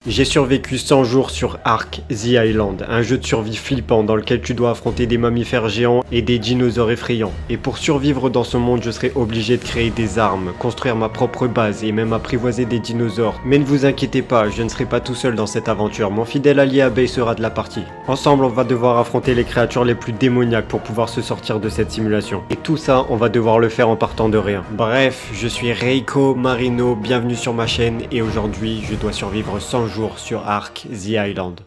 J'ai survécu 100 jours sur Ark The Island, un jeu de survie flippant dans lequel tu dois affronter des mammifères géants et des dinosaures effrayants. Et pour survivre dans ce monde, je serai obligé de créer des armes, construire ma propre base et même apprivoiser des dinosaures. Mais ne vous inquiétez pas, je ne serai pas tout seul dans cette aventure, mon fidèle allié Abeille sera de la partie. Ensemble, on va devoir affronter les créatures les plus démoniaques pour pouvoir se sortir de cette simulation. Et tout ça, on va devoir le faire en partant de rien. Bref, je suis Reiko Marino, bienvenue sur ma chaîne et aujourd'hui, je dois survivre 100 jours sur Ark The Island.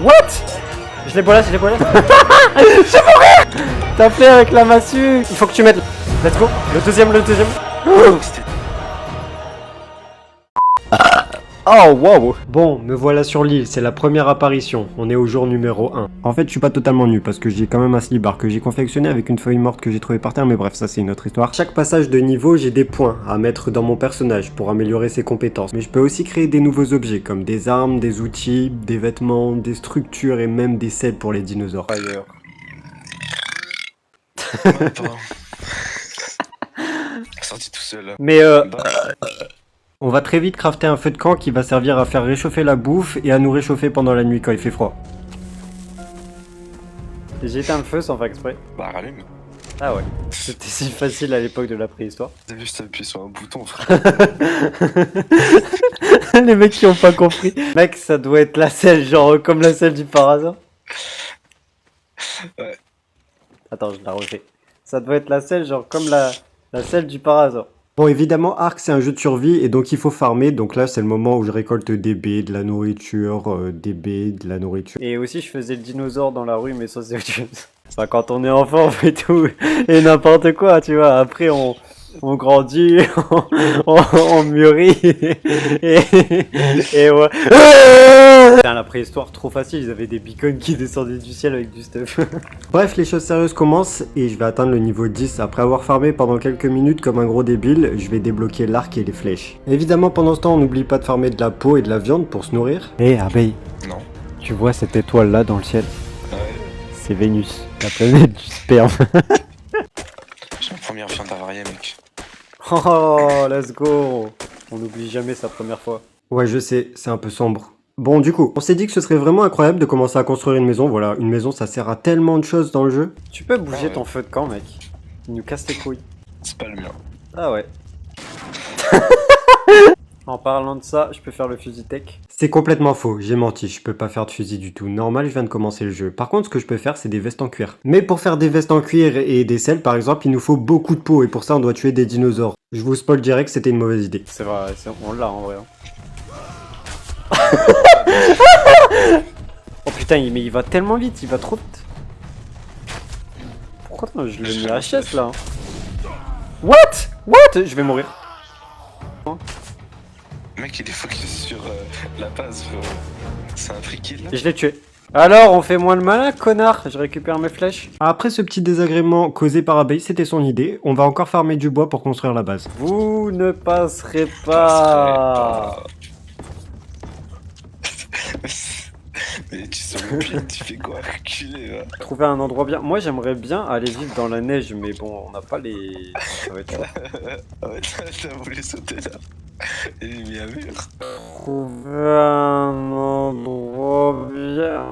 What? Je l'ai pas là, je l'ai pas là. Je vais mourir. T'as fait avec la massue. Il faut que tu mettes. Let's go. Le deuxième. Oh wow. Bon, me voilà sur l'île, c'est la première apparition, on est au jour numéro 1. En fait, je suis pas totalement nu parce que j'ai quand même un slibard que j'ai confectionné avec une feuille morte que j'ai trouvée par terre, mais bref, ça c'est une autre histoire. Chaque passage de niveau, j'ai des points à mettre dans mon personnage pour améliorer ses compétences. Mais je peux aussi créer des nouveaux objets comme des armes, des outils, des vêtements, des structures et même des selles pour les dinosaures. Ailleurs. Sorti tout seul. Mais On va très vite crafter un feu de camp qui va servir à faire réchauffer la bouffe et à nous réchauffer pendant la nuit quand il fait froid. j'ai éteint le feu sans faire exprès. Bah rallume. Ah ouais. C'était si facile à l'époque de la préhistoire. T'as vu, je t'ai appuyé sur un bouton, frère. Les mecs qui ont pas compris. Mec, ça doit être la selle, genre comme la selle du parasol. Ouais. Attends, je la refais. Ça doit être la selle, genre comme la selle du parasol. Bon, évidemment, Ark c'est un jeu de survie et donc il faut farmer. Donc là, c'est le moment où je récolte des baies, de la nourriture, de la nourriture. Et aussi, je faisais le dinosaure dans la rue, mais ça, c'est autre chose. Enfin, quand on est enfant, on fait tout et n'importe quoi, tu vois. Après, on grandit, on mûrit et ouais. Putain, la préhistoire, trop facile. Ils avaient des beacons qui descendaient du ciel avec du stuff. Bref, les choses sérieuses commencent et je vais atteindre le niveau 10. Après avoir farmé pendant quelques minutes comme un gros débile, je vais débloquer l'arc et les flèches. Évidemment, pendant ce temps, on n'oublie pas de farmer de la peau et de la viande pour se nourrir. Hé, abeille, Non. tu vois cette étoile là dans le ciel? Ouais. C'est Vénus, la planète du sperme. J'ai ma première viande avariée, mec. Oh, let's go. On n'oublie jamais sa première fois. Ouais, je sais, c'est un peu sombre. Bon, du coup, on s'est dit que ce serait vraiment incroyable de commencer à construire une maison. Voilà, une maison, ça sert à tellement de choses dans le jeu. Tu peux bouger Ah ouais. ton feu de camp, mec. Il nous casse les couilles. C'est pas le mien. Ah ouais. En parlant de ça, je peux faire le fusil tech. C'est complètement faux, j'ai menti, je peux pas faire de fusil du tout. Normal, je viens de commencer le jeu. Par contre, ce que je peux faire, c'est des vestes en cuir. Mais pour faire des vestes en cuir et des selles, par exemple, il nous faut beaucoup de peau et pour ça, on doit tuer des dinosaures. Je vous spoil direct, c'était une mauvaise idée. C'est vrai, on l'a en vrai. Hein. Oh putain, mais il va tellement vite, il va trop vite. Pourquoi non, je le mets à HS là? What? Je vais mourir. Mec, il est focus sur la base, frérot. C'est un free kill là. Et je l'ai tué. Alors, on fait moins le malin, connard. Je récupère mes flèches. Après ce petit désagrément causé par Abeille, c'était son idée. On va encore farmer du bois pour construire la base. Vous ne passerez pas. Mais tu sors le pied, tu fais quoi? Reculer là. Trouver un endroit bien. Moi, j'aimerais bien aller vivre dans la neige, mais bon, on n'a pas les. Ça va être chaud. Ah ouais, t'as voulu sauter là. Et il est mis à mur. Trouver un endroit bien.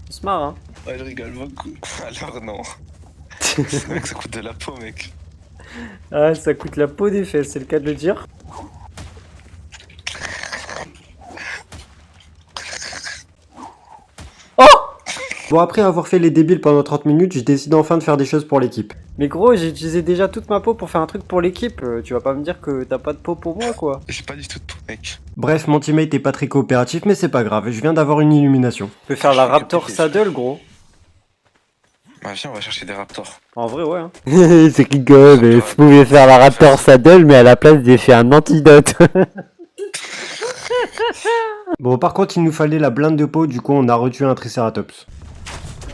On se marre, hein. Ouais, je rigole beaucoup. Alors non. Mec, ça coûte de la peau, mec. Ah, ça coûte la peau des fesses, c'est le cas de le dire. Bon, après avoir fait les débiles pendant 30 minutes, je décide enfin de faire des choses pour l'équipe. Mais gros, j'ai utilisé déjà toute ma peau pour faire un truc pour l'équipe. Tu vas pas me dire que t'as pas de peau pour moi, quoi. J'ai pas du tout de peau, mec. Bref, mon teammate est pas très coopératif, mais c'est pas grave, je viens d'avoir une illumination. Tu peux faire la Raptor Saddle, gros. Bah viens, on va chercher des raptors. En vrai, ouais. Hein. C'est rigolo, mais vous pouviez faire la Raptor Saddle, mais à la place j'ai fait un antidote. Bon, par contre, il nous fallait la blinde de peau, du coup, on a retué un Triceratops.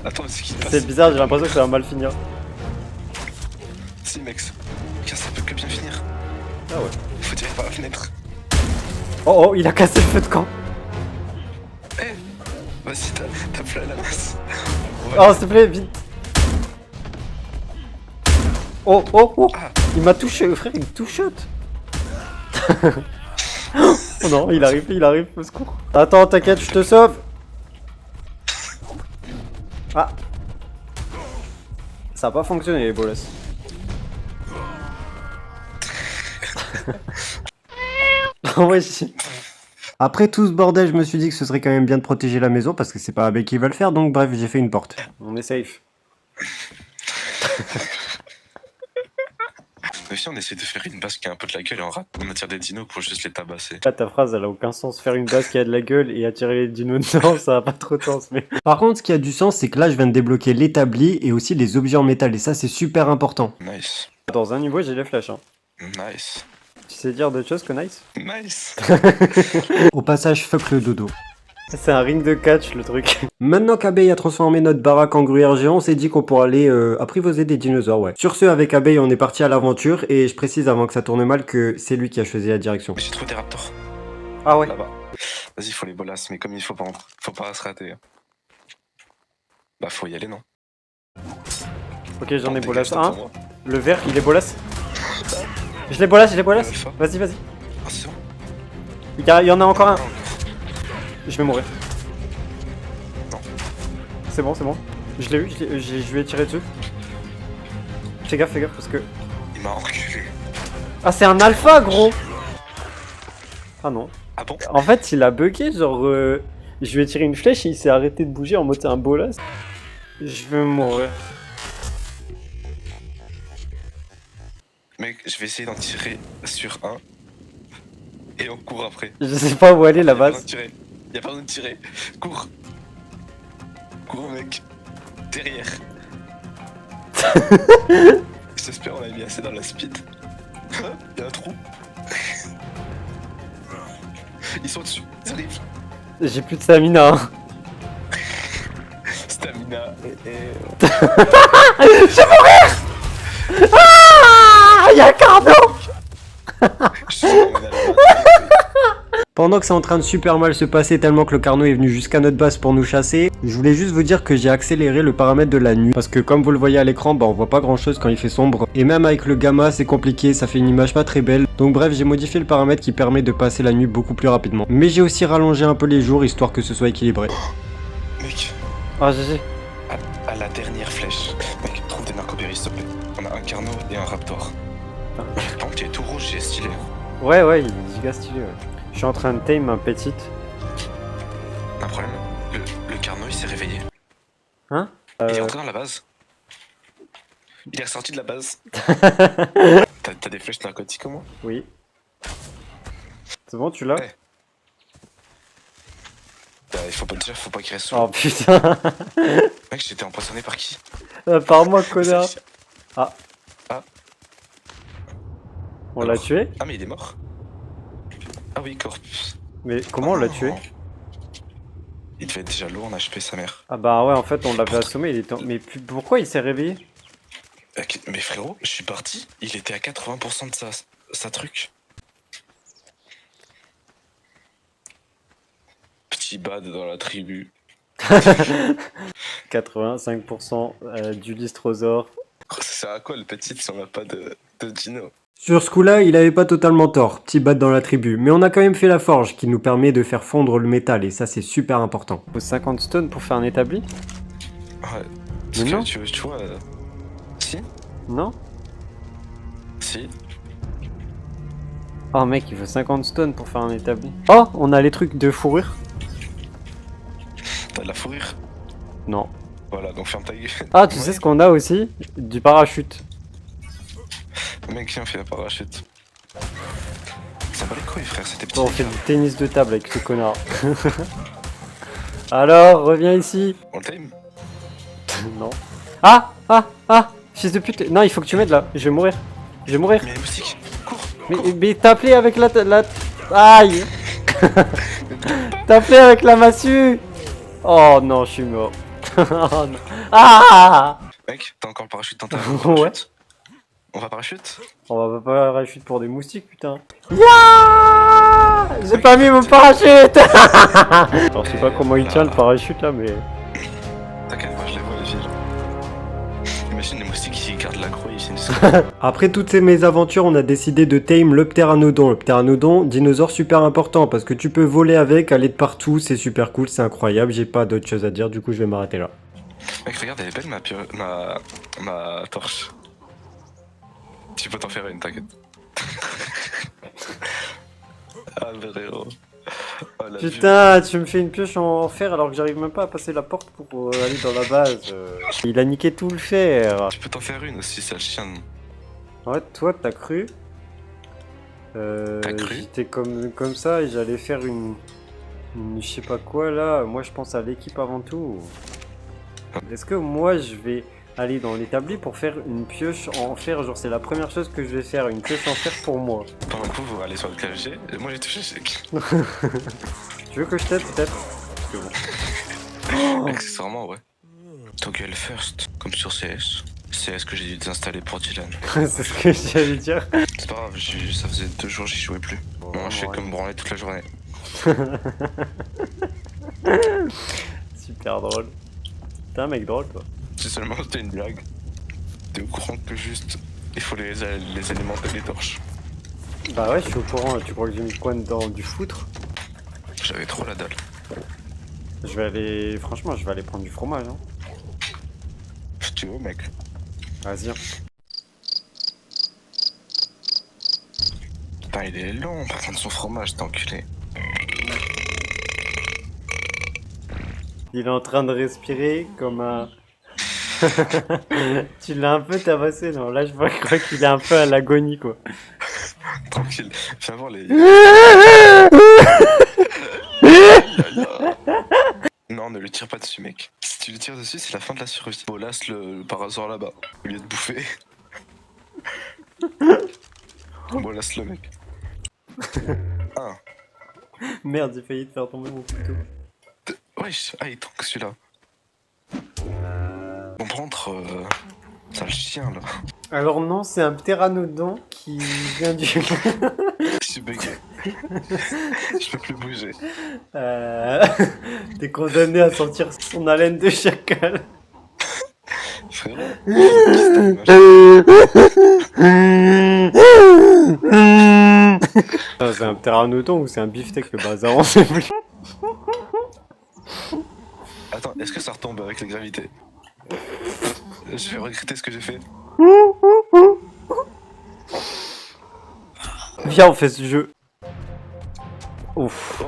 Attends, c'est qui passe? C'est bizarre, j'ai l'impression que ça va mal finir. Si, mec. Car ça peut que bien finir. Ah ouais. Il faut tirer par la fenêtre. Oh, il a cassé le feu de camp. Eh, vas-y, t'as plein la masse. Oh, s'il te plaît, vite. Oh, Ah. il m'a touché, frère, il me touche. Oh non, il arrive, au secours. Attends, t'inquiète, je te sauve. Ah. Ça a pas fonctionné les bolas. Ouais, si. Après tout ce bordel, je me suis dit que ce serait quand même bien de protéger la maison parce que c'est pas Abbé qui va le faire, donc bref, j'ai fait une porte. On est safe. Mais si on essaie de faire une base qui a un peu de la gueule et on attire des dinos pour juste les tabasser. Là, ta phrase, elle a aucun sens. Faire une base qui a de la gueule et attirer les dinos dedans, ça a pas trop de sens. Mais Par contre, ce qui a du sens, c'est que là, je viens de débloquer l'établi et aussi les objets en métal, et ça, c'est super important. Nice. dans un niveau, j'ai les flèches. Hein. Nice. Tu sais dire d'autres choses que nice? Nice. Au passage, fuck le dodo. C'est un ring de catch le truc. Maintenant qu'Abeille a transformé notre baraque en gruyère géant, on s'est dit qu'on pourrait aller apprivoiser des dinosaures, ouais. Sur ce, avec Abeille, on est parti à l'aventure, et je précise avant que ça tourne mal que c'est lui qui a choisi la direction. J'ai trouvé des raptors Ah ouais. là-bas. Vas-y, faut les bolasses, mais comme il faut pas se rater. Hein. Bah, faut y aller, non? Ok, j'en ai Dégage, bolas t'as un. pour moi. Le vert, il est bolas. Je l'ai bolas. Alpha. Vas-y, vas-y. Ah, c'est bon. Il y en a encore un. Je vais mourir. Non. C'est bon. Je l'ai eu, je lui ai tiré dessus. Fais gaffe parce que... Il m'a enculé. Ah, c'est un alpha, gros. Ah non. Ah bon? En fait, il a bugué, genre... Je lui ai tiré une flèche et il s'est arrêté de bouger en mode c'est un bolas. Je vais mourir. Mec, je vais essayer d'en tirer sur un. Et on court après. Je sais pas où aller la base. Y'a pas besoin de tirer. Cours. Cours, mec. Derrière. J'espère on a mis assez dans la speed. Y'a un trou. Ils sont dessus. Ils arrivent. J'ai plus de stamina. Hein. Stamina et... Ah, y'a un cardo. Je suis sûr, on est à la base. Pendant que c'est en train de super mal se passer tellement que le Carnot est venu jusqu'à notre base pour nous chasser, je voulais juste vous dire que j'ai accéléré le paramètre de la nuit. Parce que comme vous le voyez à l'écran, bah on voit pas grand chose quand il fait sombre. Et même avec le gamma c'est compliqué, ça fait une image pas très belle. Donc bref, j'ai modifié le paramètre qui permet de passer la nuit beaucoup plus rapidement. Mais j'ai aussi rallongé un peu les jours histoire que ce soit équilibré. Mec, Ah, GG. à la dernière flèche. Mec, trouve des narcoberries s'il te plaît. On a un carnot et un raptor. Par contre, tu es tout rouge, j'ai stylé. Ouais, il est giga stylé. Ouais. Je suis en train de tame un petit. Un problème, le carnot il s'est réveillé. Hein Il est rentré dans la base. Il est ressorti de la base. T'as des flèches narcotiques au moins? Oui. C'est bon, tu l'as? Ouais. Il faut pas te dire, faut pas qu'il reste sous. Oh putain. Mec, j'étais empoisonné par qui? Par moi, connard. C'est- Ah. Ah. On l'a tué? Ah, mais il est mort. Ah oui, corpus. Mais comment on l'a tué? Il devait être déjà lourd en HP, sa mère. Ah bah ouais, en fait, on l'avait assommé. Mais pourquoi il s'est réveillé? Mais frérot, je suis parti, il était à 80% de sa truc. Petit bad dans la tribu. 85% du Lystrosaure. Ça sert à quoi le petit si on n'a pas de dino? Sur ce coup-là, il avait pas totalement tort, petit bat dans la tribu, mais on a quand même fait la forge qui nous permet de faire fondre le métal et ça c'est super important. Faut 50 stones pour faire un établi? Ouais. Mais Parce non. que tu vois. Si? Non? Si. Oh mec, il faut 50 stones pour faire un établi. Oh, on a les trucs de fourrure? T'as de la fourrure? Non. Voilà, donc ferme ta gueule. Ah, tu sais ce qu'on a aussi? Du parachute. Mec, viens, fais la parachute. Ça bat les couilles, frère, c'était petit. Bon, on fait du tennis de table avec ce connard. Alors, reviens ici. On le time? Non. Ah, fils de pute. Non, il faut que tu m'aides là. Je vais mourir. Mais les moustiques, cours! Mais t'as appelé avec la... Aïe. T'as appelé avec la massue. Oh non, je suis mort. Oh non. Ah. Mec, t'as encore le parachute dans ta Ouais. parachute? On va parachute? On va pas parachute pour des moustiques, putain. Ya. J'ai pas mis mon parachute. Alors, je sais pas comment il tient le parachute là, mais... T'inquiète, moi je les vois les filles. Imagine les moustiques qui gardent l'aggro et ils finissent Après toutes ces mésaventures, on a décidé de tame le pteranodon. Le pteranodon, dinosaure super important parce que tu peux voler avec, aller de partout, c'est super cool, c'est incroyable. J'ai pas d'autre chose à dire, du coup je vais m'arrêter là. Mec, regarde, elle est belle ma torche. Tu peux t'en faire une, t'inquiète. Ah, frérot. Oh, la vue. Putain, tu me fais une pioche en fer alors que j'arrive même pas à passer la porte pour aller dans la base. Il a niqué tout le fer. Tu peux t'en faire une aussi, sale chien. Ouais, toi, t'as cru. T'as cru? J'étais comme ça et j'allais faire une je sais pas quoi là. Moi, je pense à l'équipe avant tout. Est-ce que moi, je vais aller dans l'établi pour faire une pioche en fer? Genre, c'est la première chose que je vais faire, une pioche en fer pour moi. Pendant que vous allez sur le clavier, et moi j'ai touché sec. Tu veux que je t'aide peut-être? Parce que bon. Accessoirement, ouais. Toggle first, comme sur CS. CS que j'ai dû désinstaller pour Dylan. C'est ce que j'allais dire. C'est pas grave, ça faisait 2 jours j'y jouais plus. Moi je fais comme branler toute la journée. Super drôle. T'es un mec drôle, toi. Si seulement c'était une blague. T'es au courant que juste il faut les alimenter les torches. Bah ouais, je suis au courant. Tu crois que j'ai mis quoi dans du foutre? J'avais trop la dalle. Je vais aller... Franchement, je vais aller prendre du fromage, hein. Si tu veux, mec. Vas-y. Hein. Putain, il est long pour prendre son fromage, t'es enculé. Il est en train de respirer comme un... Tu l'as un peu tabassé, non? Là, je crois qu'il est un peu à l'agonie, quoi. Tranquille, viens voir les... Non, ne le tire pas dessus, mec. Si tu le tires dessus, c'est la fin de la survie. Bon, laisse le parasaur là-bas, au lieu de bouffer. Bon, laisse-le, mec. Un. Merde, j'ai failli te faire tomber mon couteau. Wesh, ah, il tank celui-là. Bon, par contre, sale chien, là. Alors non, c'est un pteranodon qui vient du... Je suis bugué. Je peux plus bouger. T'es condamné à sentir son haleine de chacal. Frérot. C'est un pteranodon ou c'est un beefsteak le bazar, on sait plus. Attends, est-ce que ça retombe avec la gravité? Je vais regretter ce que j'ai fait. Viens, on fait ce jeu. Ouf.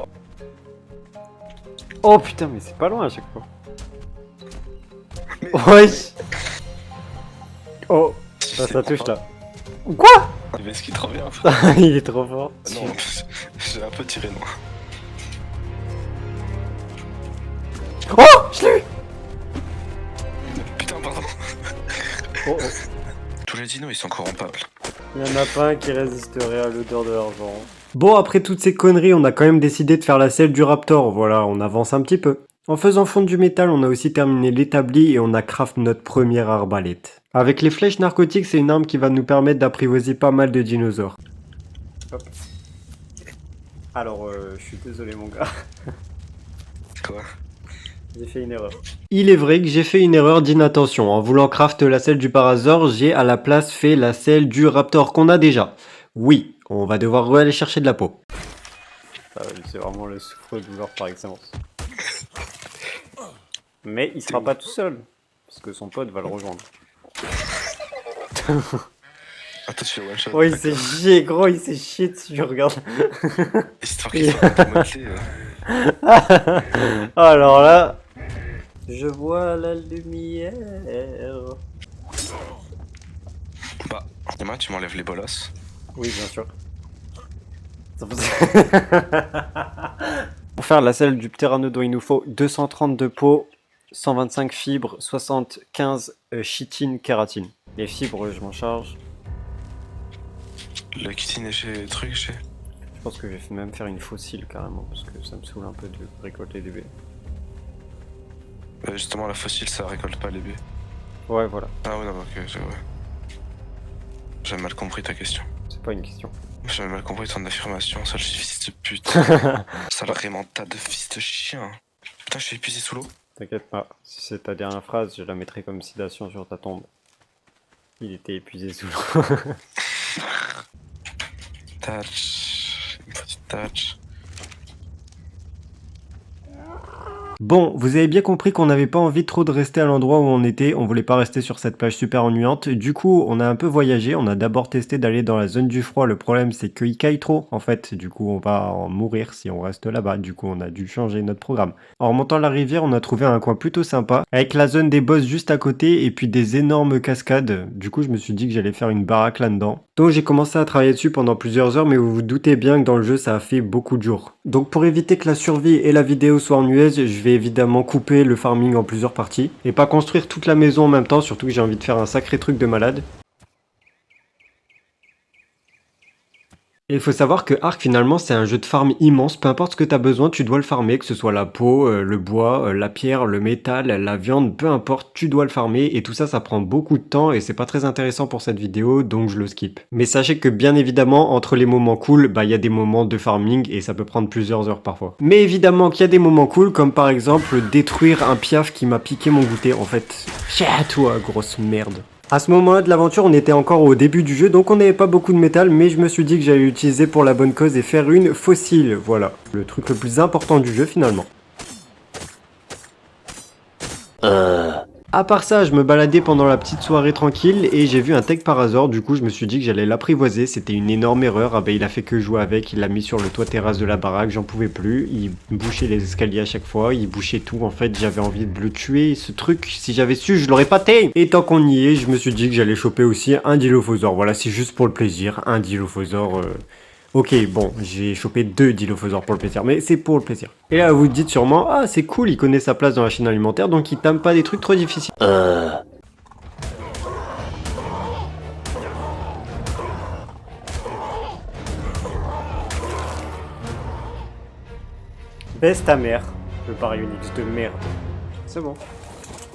Oh putain, mais c'est pas loin à chaque fois. Wesh. Oh, ça touche là. Quoi? Mais ce qui est trop bien. Il est trop fort. Non, j'ai un peu tiré loin. Oh, je l'ai eu. Putain, pardon. Oh, oh. Tous les dinos, ils sont corrompables. Il y en a pas un qui résisterait à l'odeur de l'argent. Bon, après toutes ces conneries, on a quand même décidé de faire la selle du raptor. Voilà, on avance un petit peu. En faisant fondre du métal, on a aussi terminé l'établi et on a craft notre première arbalète. Avec les flèches narcotiques, c'est une arme qui va nous permettre d'apprivoiser pas mal de dinosaures. Hop. Alors, je suis désolé mon gars. Quoi? J'ai fait une erreur. Il est vrai que j'ai fait une erreur d'inattention. En voulant craft la selle du parasaure, j'ai à la place fait la selle du raptor qu'on a déjà. Oui, on va devoir aller chercher de la peau. C'est vraiment le souffre-douleur par excellence. Mais il sera pas tout seul. Parce que son pote va le rejoindre. Attends, je fais one shot. Oh, il s'est chié, gros, il s'est chié dessus, regarde. Histoire qu'il soit pas moitié. Alors là, je vois la lumière. Bah, Emma, tu m'enlèves les bolas. Oui, bien sûr. Pour faire la selle du pteranodon, il nous faut 232 peaux, 125 fibres, 75 chitine, kératine. Les fibres, je m'en charge. Le kitine est chez truc, chez. Je pense que je vais même faire une fossile carrément, parce que ça me saoule un peu de récolter des baies. Justement, la fossile, ça récolte pas les baies. Ouais, voilà. Ah ouais, non, ok, ouais. J'avais mal compris ta question. C'est pas une question. J'avais mal compris ton affirmation, sale fils de pute. Sale rémenta de fils de chien. Putain, je suis épuisé sous l'eau. T'inquiète pas, si c'est ta dernière phrase, je la mettrai comme citation sur ta tombe. Il était épuisé sous l'eau. Touch. Une petite touch. Bon, vous avez bien compris qu'on n'avait pas envie trop de rester à l'endroit où on était, on voulait pas rester sur cette plage super ennuyante. Du coup, on a un peu voyagé, on a d'abord testé d'aller dans la zone du froid. Le problème, c'est qu'il caille trop, en fait. Du coup, on va en mourir si on reste là-bas. Du coup, on a dû changer notre programme. En remontant la rivière, on a trouvé un coin plutôt sympa, avec la zone des boss juste à côté et puis des énormes cascades. Du coup, je me suis dit que j'allais faire une baraque là-dedans. Donc, j'ai commencé à travailler dessus pendant plusieurs heures, mais vous vous doutez bien que dans le jeu, ça a fait beaucoup de jours. Donc, pour éviter que la survie et la vidéo soient ennuyeuses, je vais évidemment couper le farming en plusieurs parties et pas construire toute la maison en même temps, surtout que j'ai envie de faire un sacré truc de malade. Et il faut savoir que Ark finalement c'est un jeu de farm immense, peu importe ce que tu as besoin, tu dois le farmer, que ce soit la peau, le bois, la pierre, le métal, la viande, peu importe, tu dois le farmer et tout ça ça prend beaucoup de temps et c'est pas très intéressant pour cette vidéo donc je le skip. Mais sachez que bien évidemment entre les moments cool, il y a des moments de farming et ça peut prendre plusieurs heures parfois. Mais évidemment qu'il y a des moments cool comme par exemple détruire un piaf qui m'a piqué mon goûter en fait. Chia toi grosse merde. À ce moment-là de l'aventure, on était encore au début du jeu, donc on n'avait pas beaucoup de métal, mais je me suis dit que j'allais l'utiliser pour la bonne cause et faire une fossile, voilà. Le truc le plus important du jeu finalement. À part ça, je me baladais pendant la petite soirée tranquille et j'ai vu un tech par hasard, du coup je me suis dit que j'allais l'apprivoiser, c'était une énorme erreur, ah il a fait que jouer avec, il l'a mis sur le toit terrasse de la baraque, j'en pouvais plus, il bouchait les escaliers à chaque fois, il bouchait tout, en fait j'avais envie de le tuer, ce truc, si j'avais su je l'aurais pas tame. Et tant qu'on y est, je me suis dit que j'allais choper aussi un Dilophosaure, voilà c'est juste pour le plaisir, un Dilophosaure... Ok, bon, j'ai chopé 2 Dilophosaures pour le plaisir, mais c'est pour le plaisir. Et là, vous dites sûrement, ah, c'est cool, il connaît sa place dans la chaîne alimentaire, donc il tame pas des trucs trop difficiles. Baisse ta mère, le Baryonyx de merde. C'est bon,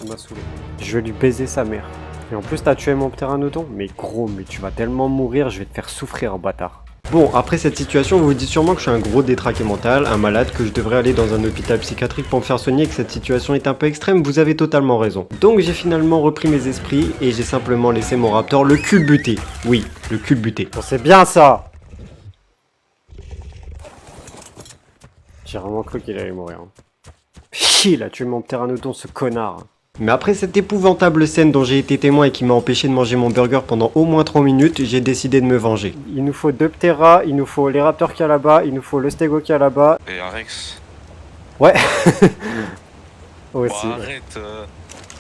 on m'a saoulé. Je vais lui baiser sa mère. Et en plus, t'as tué mon pteranodon? Mais gros, mais tu vas tellement mourir, je vais te faire souffrir, bâtard. Bon, après cette situation, vous vous dites sûrement que je suis un gros détraqué mental, un malade, que je devrais aller dans un hôpital psychiatrique pour me faire soigner, que cette situation est un peu extrême, vous avez totalement raison. Donc j'ai finalement repris mes esprits et j'ai simplement laissé mon raptor le culbuter. Oui, le culbuter. Bon, c'est bien ça! J'ai vraiment cru qu'il allait mourir. Chier, il a tué mon pteranodon, ce connard. Mais après cette épouvantable scène dont j'ai été témoin et qui m'a empêché de manger mon burger pendant au moins 3 minutes, j'ai décidé de me venger. Il nous faut 2 pteras, il nous faut les raptors qu'il y a là-bas, il nous faut le stego qu'il y a là-bas. Et un Rex. Ouais. Bon, Aussi. arrête.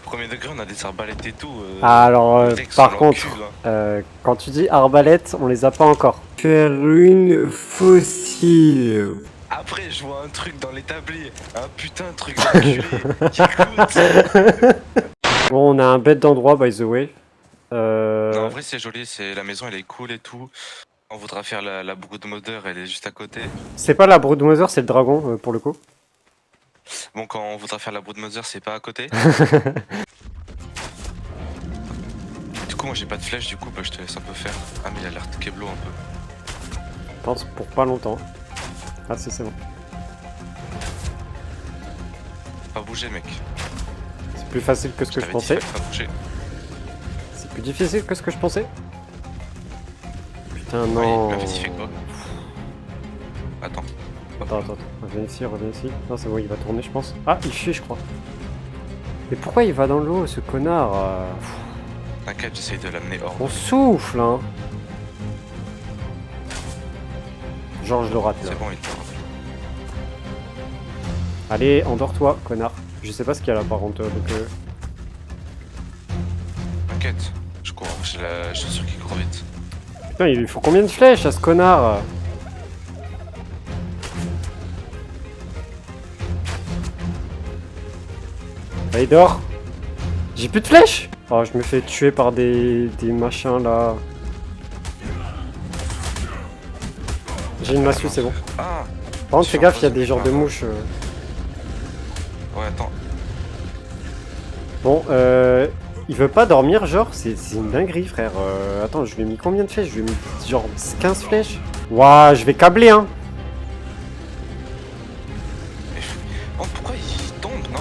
Premier degré, on a des arbalètes et tout. Alors, Rex, par on contre, l'encule, quand tu dis arbalète, on les a pas encore. Faire une fossile. Après, je vois un truc dans l'établi. Un putain de truc d'enculé. Qui coûte. Bon, on a un bête d'endroit, by the way. Non, en vrai, c'est joli. La maison, elle est cool et tout. On voudra faire la broodmother, elle est juste à côté. C'est pas la broodmother, c'est le dragon, pour le coup. Bon, quand on voudra faire la broodmother, c'est pas à côté. Du coup, moi, j'ai pas de flèche, du coup, je te laisse un peu faire. Ah, mais il a l'air de keblo un peu. Je pense pour pas longtemps. Ah si, c'est bon. Pas bouger, mec. C'est plus facile que ce que je t'avais dit, pensais. fallait pas bouger. C'est plus difficile que ce que je pensais. Putain, Oui, non. mais vas-y, fais quoi? Attends. Attends. Reviens ici. Non, c'est bon, il va tourner, je pense. Ah, il fuit, je crois. Mais pourquoi il va dans l'eau, ce connard T'inquiète, j'essaye de l'amener hors. On souffle, hein. Genre, je le rate, là. C'est bon, il dort. Allez, endors-toi, connard. Je sais pas ce qu'il y a là, par contre, donc... T'inquiète, je cours. Je suis sûr qu'il court vite. Putain, il lui faut combien de flèches à ce connard? Bah, il dort. J'ai plus de flèches. Oh, je me fais tuer par des machins, là. J'ai une massue, c'est bon. Ah! Par contre, fais gaffe, il y a des genres de mouches. Ouais, attends. Bon, il veut pas dormir, genre, c'est une dinguerie, frère. Attends, je lui ai mis combien de flèches? Je lui ai mis genre 15 flèches. Ouah, je vais câbler, hein. Oh, pourquoi il tombe, non?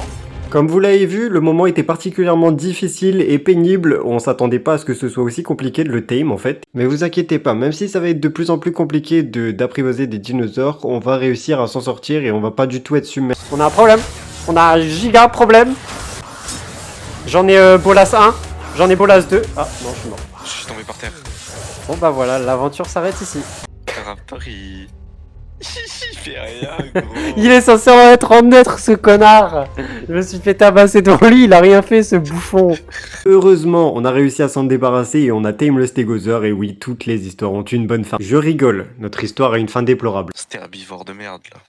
Comme vous l'avez vu, le moment était particulièrement difficile et pénible, on s'attendait pas à ce que ce soit aussi compliqué de le tame en fait. Mais vous inquiétez pas, même si ça va être de plus en plus compliqué d'apprivoiser des dinosaures, on va réussir à s'en sortir et on va pas du tout être submergé. On a un problème. On a un giga problème. J'en ai bolas 1. J'en ai bolas 2. Ah non, je suis mort. Je suis tombé par terre. Bon bah voilà, l'aventure s'arrête ici. Le raptor, il... il fait rien, gros. Il est censé en être en neutre, ce connard. Je me suis fait tabasser devant lui, il a rien fait, ce bouffon. Heureusement, on a réussi à s'en débarrasser et on a tame le stégosaure et oui, toutes les histoires ont une bonne fin. Je rigole, notre histoire a une fin déplorable. C'était herbivore de merde, là.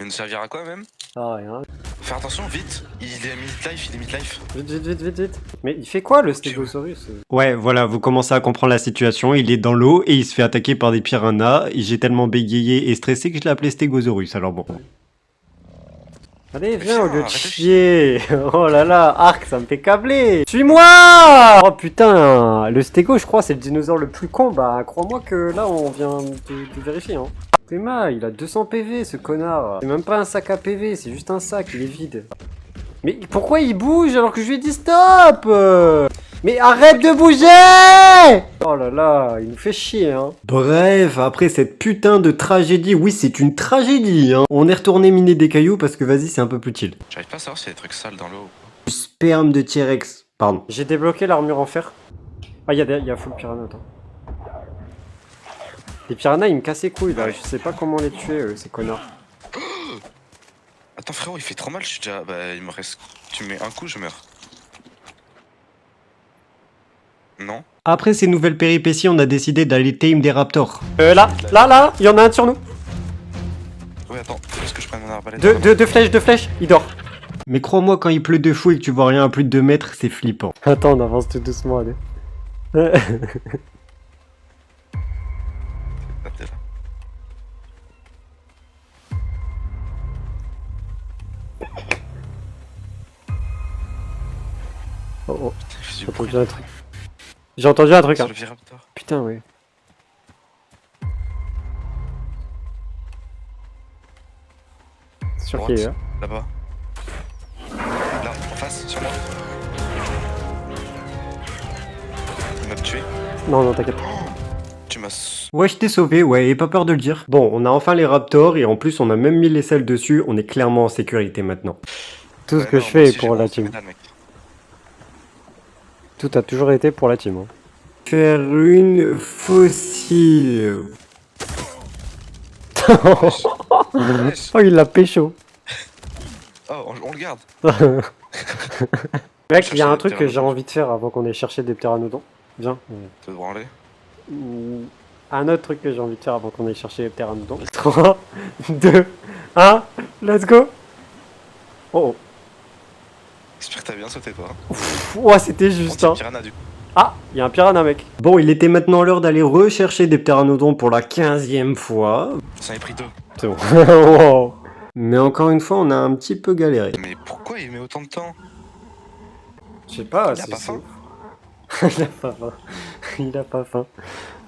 Il nous servira à quoi, même? Ah rien. Faire attention, vite. Il est mid-life. Vite. Mais il fait quoi, le stégosaurus? Ouais, voilà, vous commencez à comprendre la situation, il est dans l'eau et il se fait attaquer par des piranhas. J'ai tellement bégayé et stressé que je l'ai appelé stégosaurus, alors bon. Allez, viens, au lieu de arrête de chier. Oh là là, Arc, ça me fait câbler. Suis-moi. Oh putain, le stégo, je crois, c'est le dinosaure le plus con. Bah, crois-moi que là, on vient de vérifier, hein. Théma, il a 200 PV, ce connard. C'est même pas un sac à PV, c'est juste un sac, il est vide. Mais pourquoi il bouge alors que je lui ai dit stop? Mais arrête de bouger! Oh là là, il nous fait chier, hein. Bref, après cette putain de tragédie, oui c'est une tragédie, hein. On est retourné miner des cailloux parce que vas-y c'est un peu plus chill. J'arrive pas à savoir s'il y a des trucs sales dans l'eau. Du sperme de T-Rex, pardon. J'ai débloqué l'armure en fer. Ah, il y a full piranha, attends. Les piranhas, ils me cassent les couilles, là. Je sais pas comment les tuer, ces connards. Attends, frérot, il fait trop mal, je suis déjà... Bah, il me reste... Tu me mets un coup, je meurs. Non. Après ces nouvelles péripéties, on a décidé d'aller tame des raptors. Là, il y en a un sur nous. Ouais, attends, faut juste que je prenne mon arbalète. Deux flèches, il dort. Mais crois-moi, quand il pleut de fou et que tu vois rien à plus de 2 mètres, c'est flippant. Attends, on avance tout doucement, allez. Ah, t'es là. Oh oh, J'ai j'ai entendu un truc. J'ai entendu un truc, Sur hein. le Viraptor. Putain, oui. C'est sûr qu'il est là. Là-bas. Là, en face, sur moi. Il m'a tué. Non, t'inquiète. Tu m'as... Ouais, je t'ai sauvé, ouais, et pas peur de le dire. Bon, on a enfin les raptors et en plus on a même mis les selles dessus, on est clairement en sécurité maintenant. Tout ce que je fais est pour la team. Métal, mec. Tout a toujours été pour la team. Hein. Faire une fossile. Wesh. Oh, il l'a pécho. Oh, on le garde. Mec, il y a un Chercher truc des que j'ai pteranodons. envie de faire avant qu'on ait cherché des pteranodons. Viens. Te branler. Un autre truc que j'ai envie de faire avant qu'on ait cherché des pteranodons. 3, 2, 1, let's go. Oh, J'espère que t'as bien sauté, toi. oh, c'était juste, hein. Piranha, du coup. Ah, il y a un piranha, mec. Bon, il était maintenant l'heure d'aller rechercher des pteranodons pour la 15e fois. Ça en est pris deux. C'est bon. Wow. Mais encore une fois, on a un petit peu galéré. Mais pourquoi il met autant de temps? Je sais pas, Il a pas faim. Il a pas faim. Il a pas faim.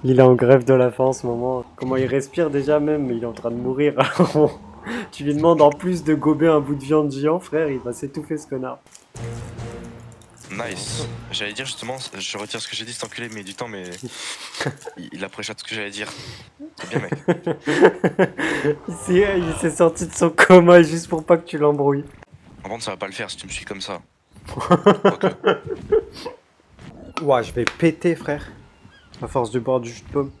Il est en grève de la faim en ce moment. Comment il respire déjà même, il est en train de mourir. Alors, tu lui demandes en plus de gober un bout de viande géant, frère, il va s'étouffer ce connard. Nice. J'allais dire justement, je retire ce que j'ai dit, cet enculé, mais du temps, mais il a pré-shot ce que j'allais dire. C'est bien, mec. Il s'est sorti de son coma juste pour pas que tu l'embrouilles. En contre, ça va pas le faire si tu me suis comme ça. Ouah, je vais péter, frère. À force de boire du jus de pomme.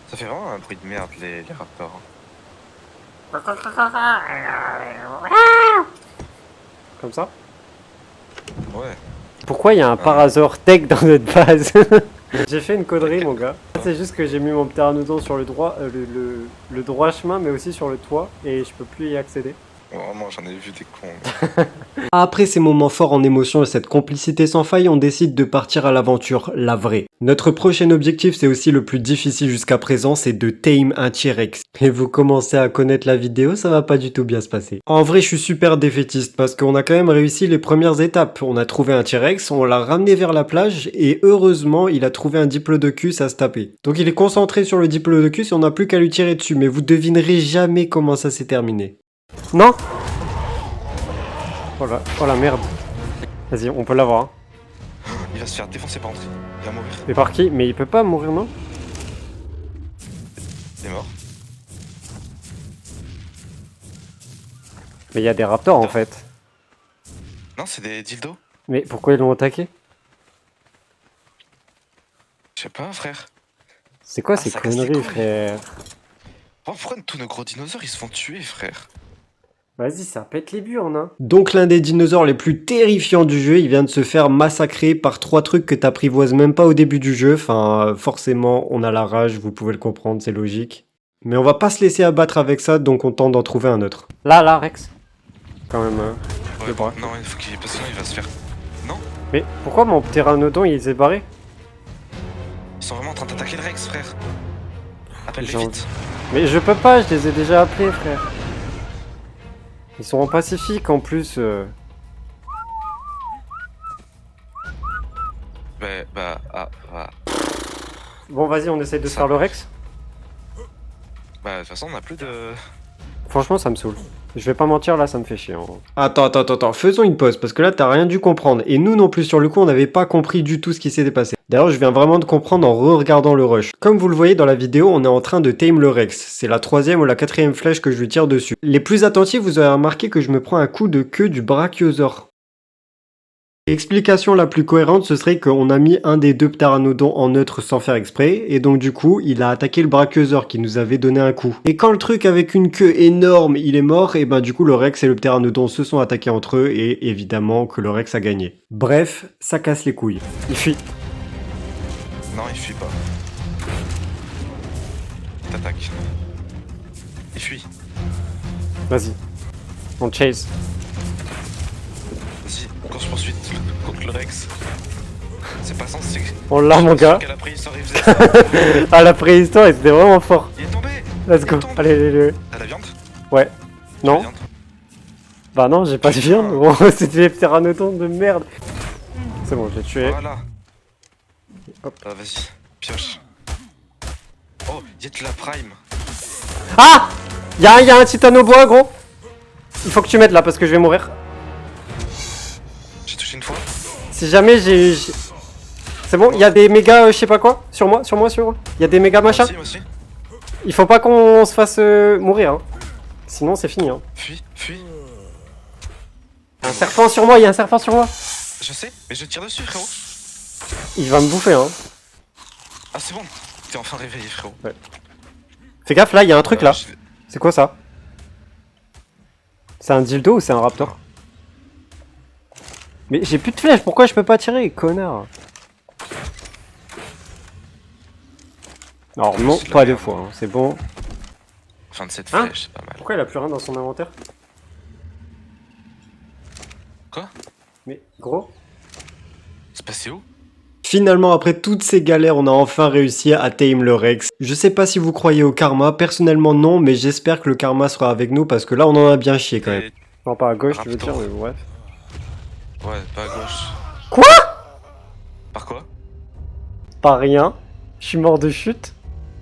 Ça fait vraiment un bruit de merde, les raptors. Comme ça. Ouais. Pourquoi il y a un Parasaur Tech dans notre base? J'ai fait une connerie, mon gars. C'est juste que j'ai mis mon pteranodon sur le droit, le droit chemin, mais aussi sur le toit, et je peux plus y accéder. Vraiment, j'en ai vu des cons. Après ces moments forts en émotion et cette complicité sans faille, on décide de partir à l'aventure, la vraie. Notre prochain objectif, c'est aussi le plus difficile jusqu'à présent, c'est de tame un T-Rex. Et vous commencez à connaître la vidéo, ça va pas du tout bien se passer. En vrai, je suis super défaitiste parce qu'on a quand même réussi les premières étapes. On a trouvé un T-Rex, on l'a ramené vers la plage et heureusement, il a trouvé un diplodocus à se taper. Donc il est concentré sur le diplodocus et on n'a plus qu'à lui tirer dessus, mais vous devinerez jamais comment ça s'est terminé. Non. Oh la merde. Vas-y, on peut l'avoir. Hein. Il va se faire défoncer par André. Il va mourir. Mais par qui? Mais il peut pas mourir, non? Il est mort. Mais il y a des raptors en fait. Non, c'est des dildos. Mais pourquoi ils l'ont attaqué? Je sais pas, frère. C'est quoi Ah, ces ça casse les conneries, couilles. frère? Pourquoi tous nos gros dinosaures ils se font tuer, frère? Vas-y, ça pète les burnes, hein. Donc l'un des dinosaures les plus terrifiants du jeu, il vient de se faire massacrer par 3 trucs que t'apprivoises même pas au début du jeu. Enfin, forcément, on a la rage, vous pouvez le comprendre, c'est logique. Mais on va pas se laisser abattre avec ça, donc on tente d'en trouver un autre. Là, Rex. Quand même. Ouais, Le bras. non, il faut qu'il. Parce que sinon il va se faire. Non? Mais pourquoi mon pteranodon il s'est barré? Ils sont vraiment en train d'attaquer le Rex, frère. Appelle-les Genre- vite. Mais je peux pas, je les ai déjà appelés, frère. Ils sont en Pacifique en plus. Bah. Bon, vas-y, on essaye de se Ça faire le marche. Rex. Bah, de toute façon, on a plus de. Franchement, ça me saoule. Je vais pas mentir, là, ça me fait chier. Hein. Attends, faisons une pause, parce que là t'as rien dû comprendre. Et nous non plus sur le coup, on n'avait pas compris du tout ce qui s'était passé. D'ailleurs, je viens vraiment de comprendre en re-regardant le rush. Comme vous le voyez dans la vidéo, on est en train de tame le Rex. C'est la 3e ou la 4e flèche que je lui tire dessus. Les plus attentifs, vous avez remarqué que je me prends un coup de queue du brachiosaure. L'explication la plus cohérente, ce serait qu'on a mis un des deux pteranodons en neutre sans faire exprès, et donc du coup, il a attaqué le brachiosaure qui nous avait donné un coup. Et quand le truc avec une queue énorme, il est mort, et ben du coup le Rex et le pteranodon se sont attaqués entre eux, et évidemment que le Rex a gagné. Bref, ça casse les couilles. Il fuit. Non, il fuit pas. Il t'attaque. Il fuit. Vas-y. On chase. Vas-y, course poursuite contre le Rex. C'est pas censé. On l'a, mon gars. Qu'à la préhistoire, il faisait ça. À la préhistoire, il était vraiment fort. Il est tombé. Let's go. Il tombe. Allez. T'as la viande? Ouais. T'as la Non. viande Bah non, j'ai pas de viande. Gros, c'était des pteranodons de merde. C'est bon, j'ai tué. Voilà. Hop. Ah, vas-y, pioche. Oh, y'a de la prime. Ah! Y'a un titane au bois, gros. Il faut que tu m'aides là parce que je vais mourir. J'ai touché une fois. Si jamais j'ai... C'est bon, il y a des méga je sais pas quoi. Sur moi. Il y a des méga machins. Moi aussi. Il faut pas qu'on se fasse mourir. Hein. Sinon c'est fini. Hein. Fuis. Un serpent sur moi, il y a un serpent sur moi. Je sais, mais je tire dessus, frérot. Il va me bouffer. Hein. Ah, c'est bon. T'es enfin réveillé, frérot. Fais gaffe, là, il y a un truc là. Je vais- C'est quoi ça? C'est un dildo ou c'est un raptor? Mais j'ai plus de flèches, pourquoi je peux pas tirer, connard? Alors non, C'est de la pas deux merde. fois, hein, c'est bon. Fin de cette Hein flèche, c'est pas mal. Pourquoi il a plus rien dans son inventaire? Quoi? Mais gros? C'est passé où? Finalement, après toutes ces galères, on a enfin réussi à tame le Rex. Je sais pas si vous croyez au karma, personnellement non, mais j'espère que le karma sera avec nous parce que là on en a bien chié quand même. Et- Non, pas à gauche, tu veux Raptor. dire, mais bref. Ouais, pas à gauche. Quoi? Par quoi? Pas rien. Je suis mort de chute,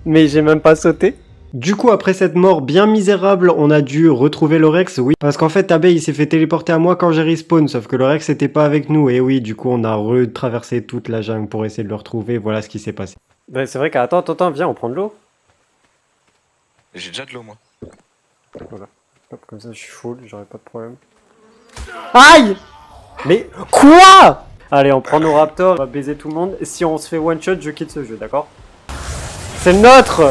mais j'ai même pas sauté. Du coup, après cette mort bien misérable, on a dû retrouver le Rex, oui. Parce qu'en fait, Abe, il s'est fait téléporter à moi quand j'ai respawn, sauf que le Rex était pas avec nous. Et oui, du coup, on a retraversé toute la jungle pour essayer de le retrouver. Voilà ce qui s'est passé. Bah, c'est vrai qu'attends, viens, on prend de l'eau. J'ai déjà de l'eau, moi. Hop, comme ça je suis full, j'aurai pas de problème. Aïe! Mais quoi? Allez, on prend nos raptors, on va baiser tout le monde. Et si on se fait one shot, je quitte ce jeu, d'accord? C'est le nôtre!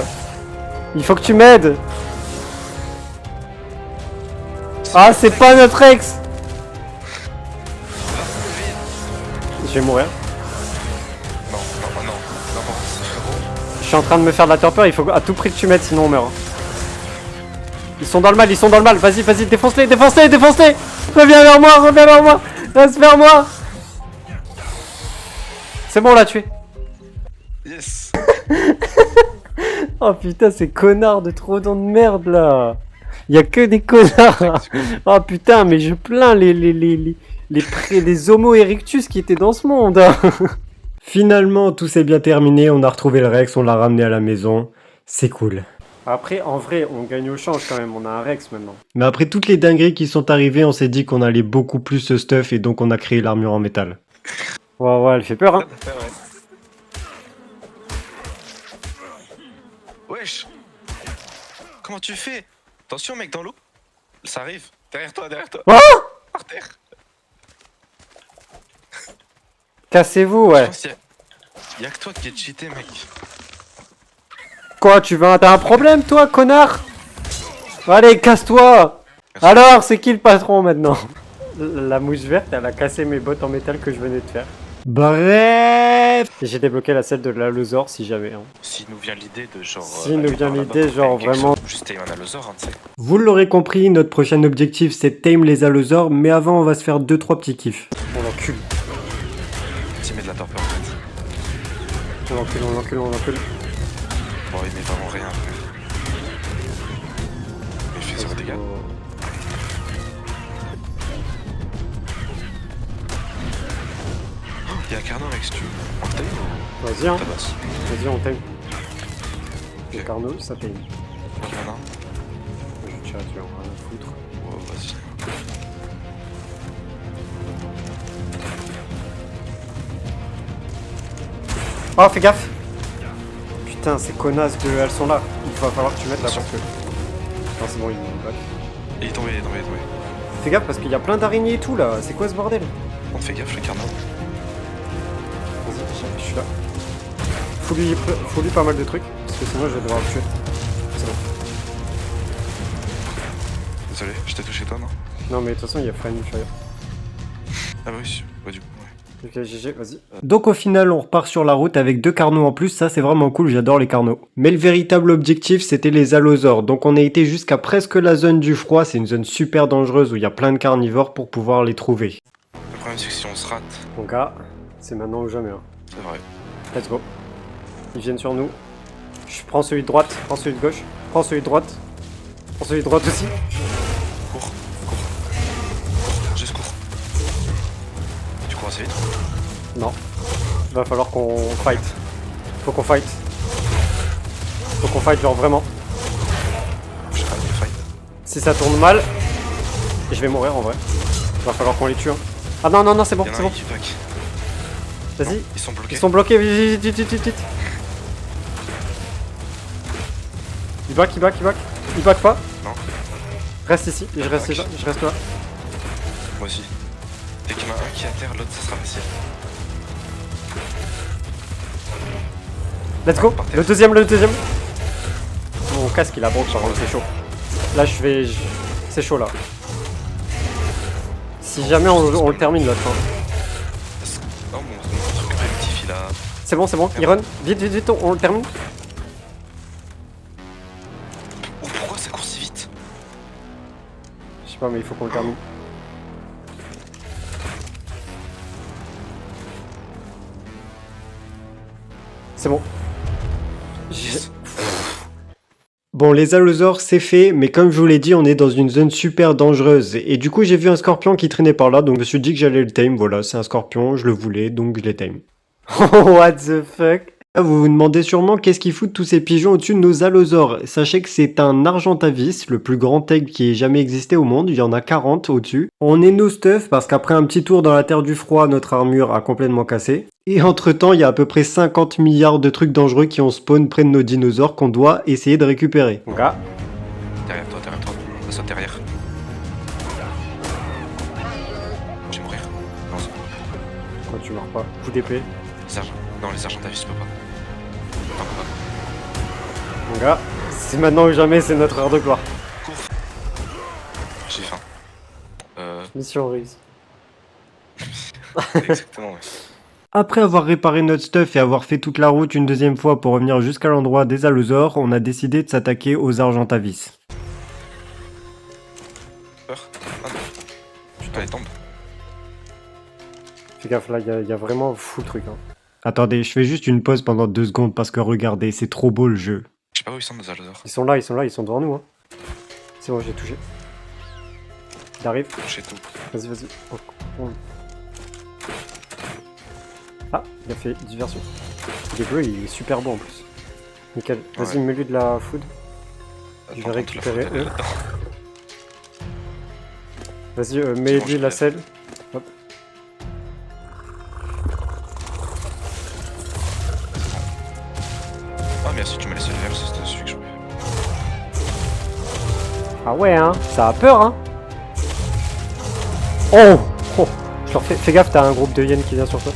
Il faut que tu m'aides! Ah, c'est pas notre ex! Je vais mourir. Non, par contre, frérot. Je suis en train de me faire de la torpeur, il faut à tout prix que tu m'aides, sinon on meurt. Ils sont dans le mal, Vas-y, défonce-les! Reviens vers moi! Reste vers moi! C'est bon, on l'a tué. Yes! Oh putain, ces connards de troodons de merde là! Y'a que des connards! Oh putain, mais je plains les Homo erectus qui étaient dans ce monde! Hein. Finalement, tout s'est bien terminé. On a retrouvé le Rex, on l'a ramené à la maison. C'est cool. Après, en vrai, on gagne au change quand même. On a un Rex maintenant. Mais après toutes les dingueries qui sont arrivées, on s'est dit qu'on allait beaucoup plus se stuff et donc on a créé l'armure en métal. Ouais, elle fait peur, hein. Wesh. Comment tu fais? Attention mec dans l'eau. Ça arrive. Derrière toi, derrière toi. Oh, Par terre. cassez-vous, Je ouais. pense y a que toi qui es cheaté mec. Quoi, t'as un problème, toi, connard? Allez, casse-toi. Alors, c'est qui le patron maintenant? La mouche verte, elle a cassé mes bottes en métal que je venais de faire. Bref. Et j'ai débloqué la selle de l'Allosaur si jamais. Hein. S'il nous vient l'idée de genre. S'il nous aller vient par là-bas l'idée, pour genre, faire quelque vraiment- chose, Juste un allosaure, hein, tu sais. Vous l'aurez compris, notre prochain objectif c'est de tame les allosaures, mais avant on va se faire 2-3 petits kiffs. On l'encule. Tu mets de la torpeur en fait. On l'encule, on l'encule, on l'encule. Bon, il met vraiment rien. Il fait 0 dégâts. Il y a un carnot mec si tu veux. On le taille ou Vas-y, hein. tabasse? Vas-y, on t'aime. Le Ok. Carnot, ça t'aime. Moi j'en ai un. Je vais tirer, tu vas rien à foutre. Oh, vas-y. Oh, fais gaffe! Putain, ces connasses de. Elles sont là. Il va falloir que tu mettes là parce que. Non, c'est bon, il est back. Il est tombé, il est tombé, il est tombé. Fais gaffe parce qu'il y a plein d'araignées et tout là. C'est quoi ce bordel? On fait gaffe le carnot. Vas-y, je suis là. Faut lui pas mal de trucs parce que sinon je vais devoir le tuer. C'est bon. Désolé, je t'ai touché toi non? Non, mais de toute façon, il y a Friendly Fire. Ah bah oui, ouais, du coup, ouais. Ok, GG, vas-y. Donc au final on repart sur la route avec 2 carnaux en plus, ça c'est vraiment cool, j'adore les carnaux. Mais le véritable objectif c'était les allosaures, donc on a été jusqu'à presque la zone du froid, c'est une zone super dangereuse où il y a plein de carnivores pour pouvoir les trouver. Le problème c'est que si on se rate, Mon gars, c'est maintenant ou jamais. Hein. c'est vrai. Let's go. Ils viennent sur nous. Je prends celui de droite, prends celui de gauche, prends celui de droite, prends celui de droite aussi. Cours, cours. Juste cours. Tu cours assez vite? Non. Va falloir qu'on fight. Faut qu'on fight. Faut qu'on fight, genre vraiment. Je sais pas, tu fight. Si ça tourne mal, je vais mourir en vrai. Va falloir qu'on les tue. Hein. Ah non, non, non, c'est bon, Il y en a c'est un bon. qui pack. Vas-y. Ils sont bloqués. Ils sont bloqués, vite, vite, vite, vite, vite. Il back, il back, il back. Il back pas. Non. Reste ici, je reste là, je reste là. Moi aussi. Dès qu'il y en a un qui est à terre, l'autre ça sera facile. Let's go. Par terre. Le deuxième, le deuxième. Mon casque il a broke par contre, c'est chaud. Là je vais... C'est chaud là. Si jamais on le termine l'autre. Hein. Non, mon truc primitif il a. C'est bon, il run. Vite, vite, vite, on le termine. Oh, pourquoi ça court si vite? Je sais pas mais il faut qu'on le termine. C'est bon. Yes. Bon, les allosaures c'est fait, mais comme je vous l'ai dit, on est dans une zone super dangereuse. Et du coup, j'ai vu un scorpion qui traînait par là, donc je me suis dit que j'allais le tame. Voilà, c'est un scorpion, je le voulais, donc je l'ai tame. What the fuck? Là, vous vous demandez sûrement qu'est-ce qu'ils foutent tous ces pigeons au-dessus de nos allosaures. Sachez que c'est un argentavis, le plus grand aigle qui ait jamais existé au monde. Il y en a 40 au-dessus. On est no stuff parce qu'après un petit tour dans la terre du froid, notre armure a complètement cassé. Et entre-temps, il y a à peu près 50 milliards de trucs dangereux qui ont spawn près de nos dinosaures qu'on doit essayer de récupérer. Mon gars. Derrière toi, derrière toi. Ça saute derrière. Je vais mourir. Non, c'est bon. Pourquoi tu meurs pas? Coup d'épée. Les argents. Non, les argentavis, je peux pas. Non, pas. Mon gars, c'est maintenant ou jamais, c'est notre heure de gloire. Cours. J'ai faim. Mission réussie. Exactement, ouais. Après avoir réparé notre stuff et avoir fait toute la route une deuxième fois pour revenir jusqu'à l'endroit des allosaures, on a décidé de s'attaquer aux argentavis. Peur? Ah non. Putain, elle tombe. Fais gaffe, là, il y a vraiment fou le truc. Hein. Attendez, je fais juste une pause pendant 2 secondes parce que regardez, c'est trop beau le jeu. Je sais pas où ils sont nos allosaures. Ils sont là, ils sont là, ils sont devant nous. Hein. C'est bon, j'ai touché. Il arrive. Touché tout. Vas-y, vas-y. Ah, il a fait diversion. Il est bleu, il est super beau en plus. Nickel. Vas-y, Ouais. mets-lui de la food. Je vais Attends, récupérer tu l'as eux. là-dedans. Vas-y, mets-lui je la lève. selle. Hop. Ah, merci, tu m'as laissé le verre, c'était celui que je voulais. Ah ouais, hein, ça a peur, hein. Oh, oh. Je leur fais gaffe, t'as un groupe de hyènes qui vient sur toi.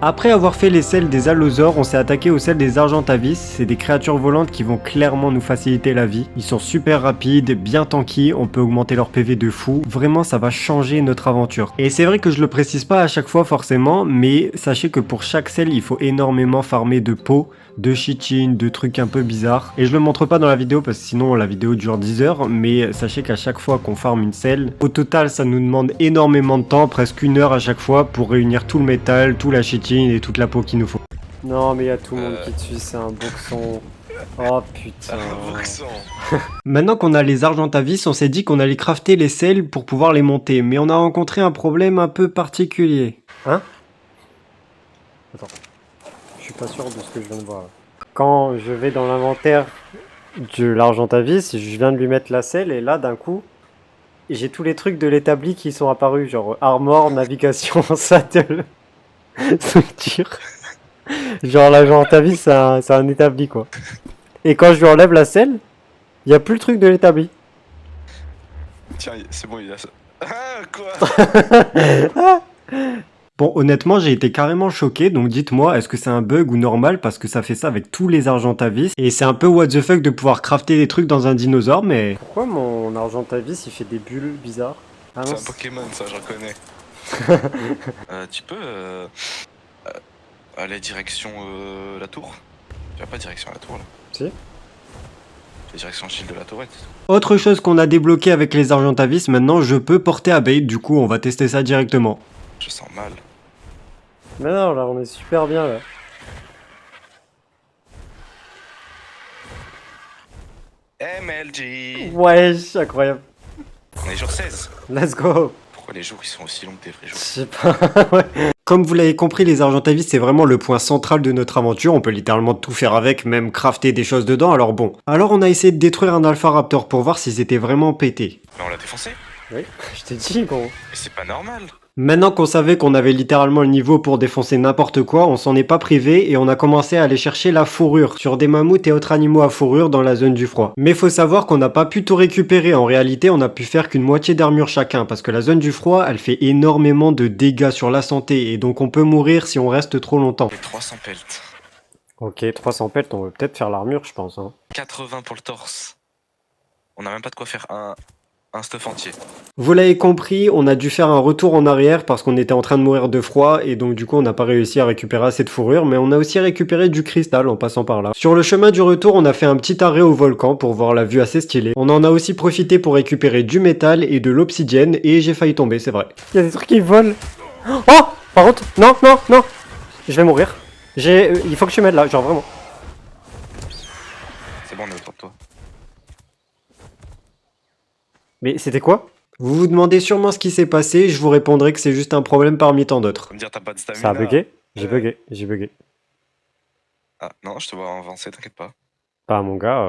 Après avoir fait les selles des allosaures, on s'est attaqué aux selles des argentavis. C'est des créatures volantes qui vont clairement nous faciliter la vie. Ils sont super rapides, bien tanky, on peut augmenter leur PV de fou. Vraiment, ça va changer notre aventure. Et c'est vrai que je le précise pas à chaque fois forcément, mais sachez que pour chaque selle, il faut énormément farmer de peau, de chitine, de trucs un peu bizarres. Et je le montre pas dans la vidéo parce que sinon la vidéo dure 10 heures, mais sachez qu'à chaque fois qu'on farme une selle, au total ça nous demande énormément de temps, presque 1 heure à chaque fois pour réunir tout le métal, tout la chitine et toute la peau qu'il nous faut. Non, mais il y a tout le monde qui te suit, c'est un boxon. Oh putain. Boxon. Maintenant qu'on a les argentavis, on s'est dit qu'on allait crafter les selles pour pouvoir les monter, mais on a rencontré un problème un peu particulier. Hein? Attends. Je suis pas sûr de ce que je viens de voir. Là. Quand je vais dans l'inventaire de l'argentavis, je viens de lui mettre la selle et là d'un coup, j'ai tous les trucs de l'établi qui sont apparus, genre armor, navigation, saddle, structure. Genre l'argentavis, c'est un établi quoi. Et quand je lui enlève la selle, il y a plus le truc de l'établi. Tiens, c'est bon, il a ça. Ah, quoi? Bon, honnêtement, j'ai été carrément choqué, donc dites-moi, est-ce que c'est un bug ou normal parce que ça fait ça avec tous les argentavis et c'est un peu what the fuck de pouvoir crafter des trucs dans un dinosaure, mais Pourquoi mon argentavis il fait des bulles bizarres? Ah non, C'est un c'est- Pokémon, ça, je reconnais. Tu peux aller direction la tour? Tu vas pas direction la tour là? Si. Tu vas direction le shield de la tourette. autre chose qu'on a débloqué avec les argentavis, maintenant je peux porter abeille, du coup on va tester ça directement. Je sens mal. Mais non, là on est super bien là. MLG. Wesh, incroyable. On est jour 16. Let's go. Pourquoi les jours ils sont aussi longs que des vrais Je jours? sais pas. Ouais. Comme vous l'avez compris, les argentavis c'est vraiment le point central de notre aventure, on peut littéralement tout faire avec, même crafter des choses dedans, alors bon. Alors on a essayé de détruire un Alpha Raptor pour voir s'ils étaient vraiment pétés. Mais on l'a défoncé. Oui, je t'ai dit gros. Mais c'est pas normal. Maintenant qu'on savait qu'on avait littéralement le niveau pour défoncer n'importe quoi, on s'en est pas privé et on a commencé à aller chercher la fourrure sur des mammouths et autres animaux à fourrure dans la zone du froid. Mais faut savoir qu'on n'a pas pu tout récupérer, en réalité on a pu faire qu'une moitié d'armure chacun parce que la zone du froid elle fait énormément de dégâts sur la santé et donc on peut mourir si on reste trop longtemps. Les 300 pelts. Ok, 300 pelts, on va peut-être faire l'armure, je pense. Hein. 80 pour le torse. On a même pas de quoi faire un stuff entier. Vous l'avez compris, on a dû faire un retour en arrière parce qu'on était en train de mourir de froid et donc du coup on n'a pas réussi à récupérer assez de fourrure, mais on a aussi récupéré du cristal en passant par là. Sur le chemin du retour, on a fait un petit arrêt au volcan pour voir la vue assez stylée. On en a aussi profité pour récupérer du métal et de l'obsidienne et j'ai failli tomber, c'est vrai. Il y a des trucs qui volent. Oh, par contre, non, non, non. Je vais mourir. Il faut que tu m'aides là, genre vraiment. C'est bon, on est autour de toi. Mais c'était quoi? Vous vous demandez sûrement ce qui s'est passé, je vous répondrai que c'est juste un problème parmi tant d'autres. Faut me dire t'as pas de stamina. Ça a bugué? J'ai bugué, j'ai bugué. Ah non, je te vois avancer, t'inquiète pas. Bah mon gars.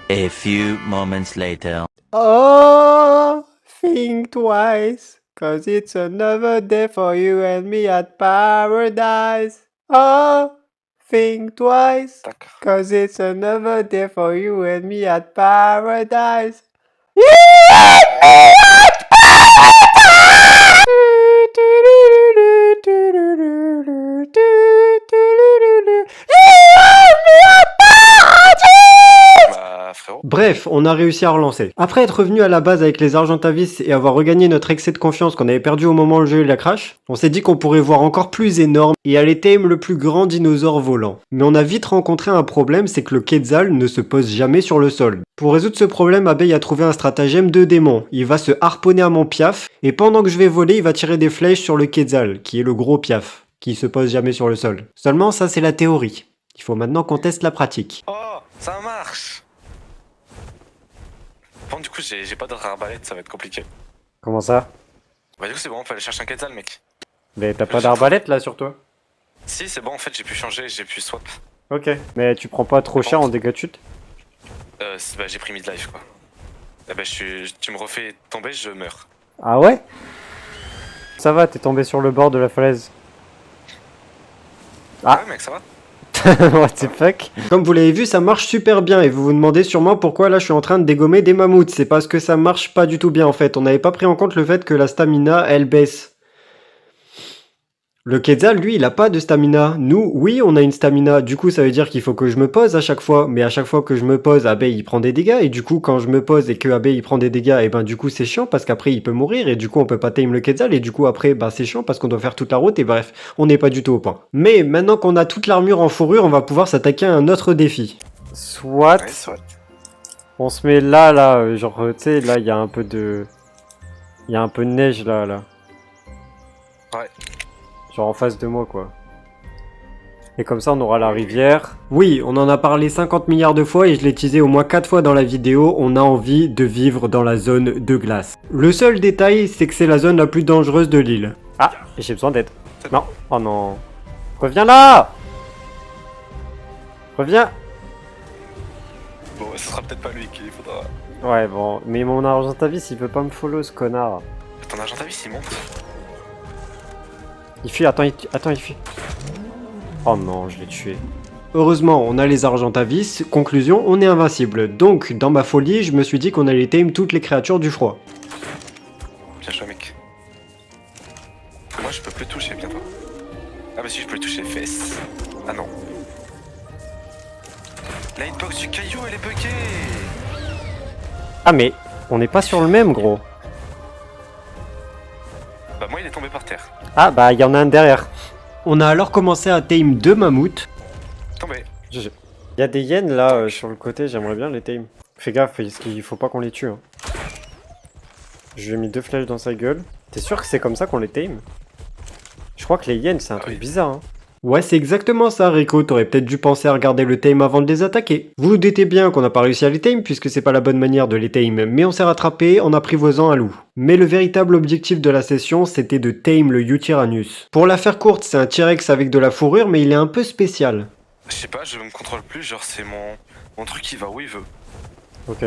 A few moments later. Oh, think twice, cause it's another day for you and me at paradise. Oh, think twice, Tac. cause it's another day for you and me at paradise. Bah frérot. Bref, on a réussi à relancer. Après être revenu à la base avec les argentavis et avoir regagné notre excès de confiance qu'on avait perdu au moment où le jeu la crash, on s'est dit qu'on pourrait voir encore plus énorme et aller tame le plus grand dinosaure volant. Mais on a vite rencontré un problème, c'est que le Quetzal ne se pose jamais sur le sol. Pour résoudre ce problème, Abeille a trouvé un stratagème de démon. Il va se harponner à mon piaf et pendant que je vais voler, il va tirer des flèches sur le Quetzal, qui est le gros piaf, qui se pose jamais sur le sol. Seulement ça c'est la théorie. Il faut maintenant qu'on teste la pratique. Oh, ça marche. Bon, du coup, j'ai pas d'autre arbalète, ça va être compliqué. Comment ça? Bah, du coup, c'est bon, on peut aller chercher un quetzal, mec. Mais t'as pas d'arbalète là sur toi? Si, c'est bon, en fait, j'ai pu changer, j'ai pu swap. Ok. Mais tu prends pas trop cher en dégâts de chute? Bah j'ai pris mid-life quoi. Bah tu me refais tomber, je meurs. Ah ouais? Ça va, t'es tombé sur le bord de la falaise. Ah. Ouais mec, ça va? What the fuck? Comme vous l'avez vu, ça marche super bien et vous vous demandez sûrement pourquoi là je suis en train de dégommer des mammouths. C'est parce que ça marche pas du tout bien en fait. On n'avait pas pris en compte le fait que la stamina, elle baisse. Le Quetzal, lui, il a pas de stamina. Nous, oui, on a une stamina. Du coup, ça veut dire qu'il faut que je me pose à chaque fois. Mais à chaque fois que je me pose, Abe, il prend des dégâts. Et du coup, quand je me pose et que Abe, il prend des dégâts, et ben du coup, c'est chiant parce qu'après, il peut mourir. Et du coup, on peut pas tame le Quetzal. Et du coup, après, bah, c'est chiant parce qu'on doit faire toute la route. Et bref, on n'est pas du tout au point. Mais maintenant qu'on a toute l'armure en fourrure, on va pouvoir s'attaquer à un autre défi. Soit. Ouais, soit. On se met là, genre, tu sais, là, il y a un peu de... Il y a un peu de neige, là. Ouais. Genre en face de moi, quoi. Et comme ça, on aura la rivière. Oui, on en a parlé 50 milliards de fois et je l'ai teasé au moins 4 fois dans la vidéo, on a envie de vivre dans la zone de glace. Le seul détail, c'est que c'est la zone la plus dangereuse de l'île. Ah, j'ai besoin d'aide. Non, oh non. Reviens là! Reviens! Bon, ce sera peut-être pas lui qu'il faudra. Ouais, bon, mais mon Argentavis, il veut pas me follow, ce connard. Ton agent d'avis il monte. Il fuit, attends, il fuit. Oh non, je l'ai tué. Heureusement, on a les Argentavis, conclusion, on est invincible. Donc, dans ma folie, je me suis dit qu'on allait tame toutes les créatures du froid. Bien joué mec. Moi je peux plus toucher bientôt. Ah bah si je peux toucher les fesses. Ah non. La hitbox du caillou elle est buggée. Ah mais, on n'est pas sur le même, gros. Bah moi il est tombé par terre. Ah bah, il y en a un derrière. On a alors commencé à tame 2 mammouths. Tombé. Il y a des hyènes là sur le côté, j'aimerais bien les tame. Fais gaffe, parce qu'il faut pas qu'on les tue. Hein. Je lui ai mis 2 flèches dans sa gueule. T'es sûr que c'est comme ça qu'on les tame? Je crois que les hyènes c'est un truc oui. bizarre. Hein. Ouais, c'est exactement ça, Rico. T'aurais peut-être dû penser à regarder le tame avant de les attaquer. Vous vous doutez bien qu'on n'a pas réussi à les tame puisque c'est pas la bonne manière de les tame, mais on s'est rattrapé en apprivoisant un loup. Mais le véritable objectif de la session, c'était de tame le Yutyrannus. Pour la faire courte, c'est un T-Rex avec de la fourrure, mais il est un peu spécial. Je sais pas, je me contrôle plus, genre c'est mon truc qui va où il veut. Ok.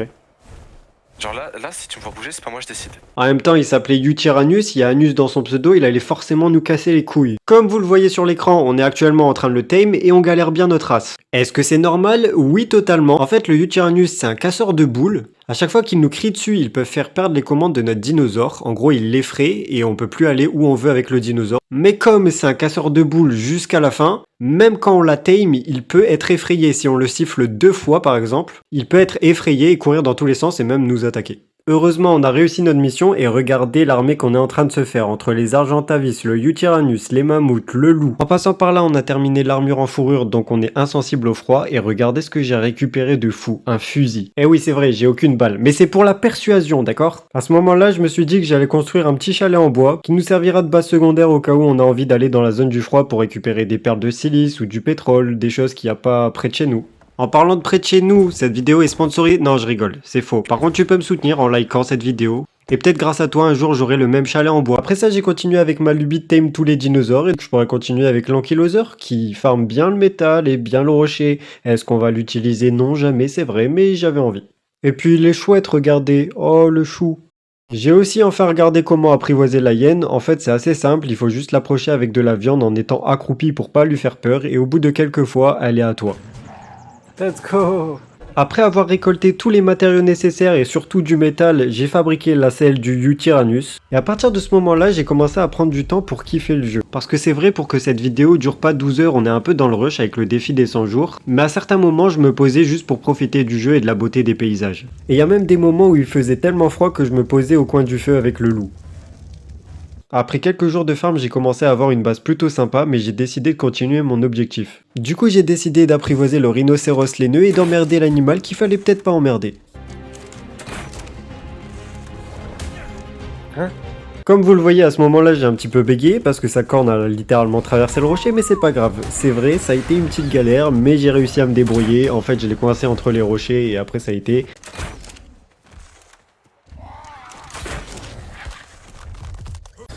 Genre là si tu me vois bouger, c'est pas moi je décide. En même temps, il s'appelait Yutyrannus, il y a Anus dans son pseudo, il allait forcément nous casser les couilles. Comme vous le voyez sur l'écran, on est actuellement en train de le tame et on galère bien notre race. Est-ce que c'est normal? Oui, totalement. En fait, le Yutyrannus, c'est un casseur de boules. À chaque fois qu'il nous crie dessus, ils peuvent faire perdre les commandes de notre dinosaure. En gros, il l'effraie et on peut plus aller où on veut avec le dinosaure. Mais comme c'est un casseur de boules jusqu'à la fin, même quand on la tame, il peut être effrayé. Si on le siffle 2 fois par exemple, il peut être effrayé et courir dans tous les sens et même nous attaquer. Heureusement, on a réussi notre mission et regardez l'armée qu'on est en train de se faire entre les Argentavis, le Yutyrannus, les mammouths, le loup. En passant par là, on a terminé l'armure en fourrure donc on est insensible au froid et regardez ce que j'ai récupéré de fou, un fusil. Eh oui, c'est vrai, j'ai aucune balle, mais c'est pour la persuasion, d'accord? À ce moment-là, je me suis dit que j'allais construire un petit chalet en bois qui nous servira de base secondaire au cas où on a envie d'aller dans la zone du froid pour récupérer des perles de silice ou du pétrole, des choses qu'il n'y a pas près de chez nous. En parlant de près de chez nous, cette vidéo est sponsorisée... Non, je rigole, c'est faux. Par contre, tu peux me soutenir en likant cette vidéo. Et peut-être grâce à toi, un jour, j'aurai le même chalet en bois. Après ça, j'ai continué avec ma lubie de tame tous les dinosaures. Et je pourrais continuer avec l'Ankyloseur, qui farme bien le métal et bien le rocher. Est-ce qu'on va l'utiliser? Non, jamais, c'est vrai, mais j'avais envie. Et puis les chouettes, regardez. Oh, le chou. J'ai aussi enfin regardé comment apprivoiser la hyène. En fait, c'est assez simple, il faut juste l'approcher avec de la viande en étant accroupi pour pas lui faire peur. Et au bout de quelques fois, elle est à toi. Let's go! Après avoir récolté tous les matériaux nécessaires et surtout du métal, j'ai fabriqué la selle du Yutyrannus. Et à partir de ce moment-là, j'ai commencé à prendre du temps pour kiffer le jeu. Parce que c'est vrai, pour que cette vidéo dure pas 12 heures, on est un peu dans le rush avec le défi des 100 jours. Mais à certains moments, je me posais juste pour profiter du jeu et de la beauté des paysages. Et il y a même des moments où il faisait tellement froid que je me posais au coin du feu avec le loup. Après quelques jours de farm, j'ai commencé à avoir une base plutôt sympa, mais j'ai décidé de continuer mon objectif. Du coup, j'ai décidé d'apprivoiser le rhinocéros laineux et d'emmerder l'animal qu'il fallait peut-être pas emmerder. Hein? Comme vous le voyez, à ce moment-là, j'ai un petit peu bégayé parce que sa corne a littéralement traversé le rocher, mais c'est pas grave. C'est vrai, ça a été une petite galère, mais j'ai réussi à me débrouiller. En fait, je l'ai coincé entre les rochers et après ça a été...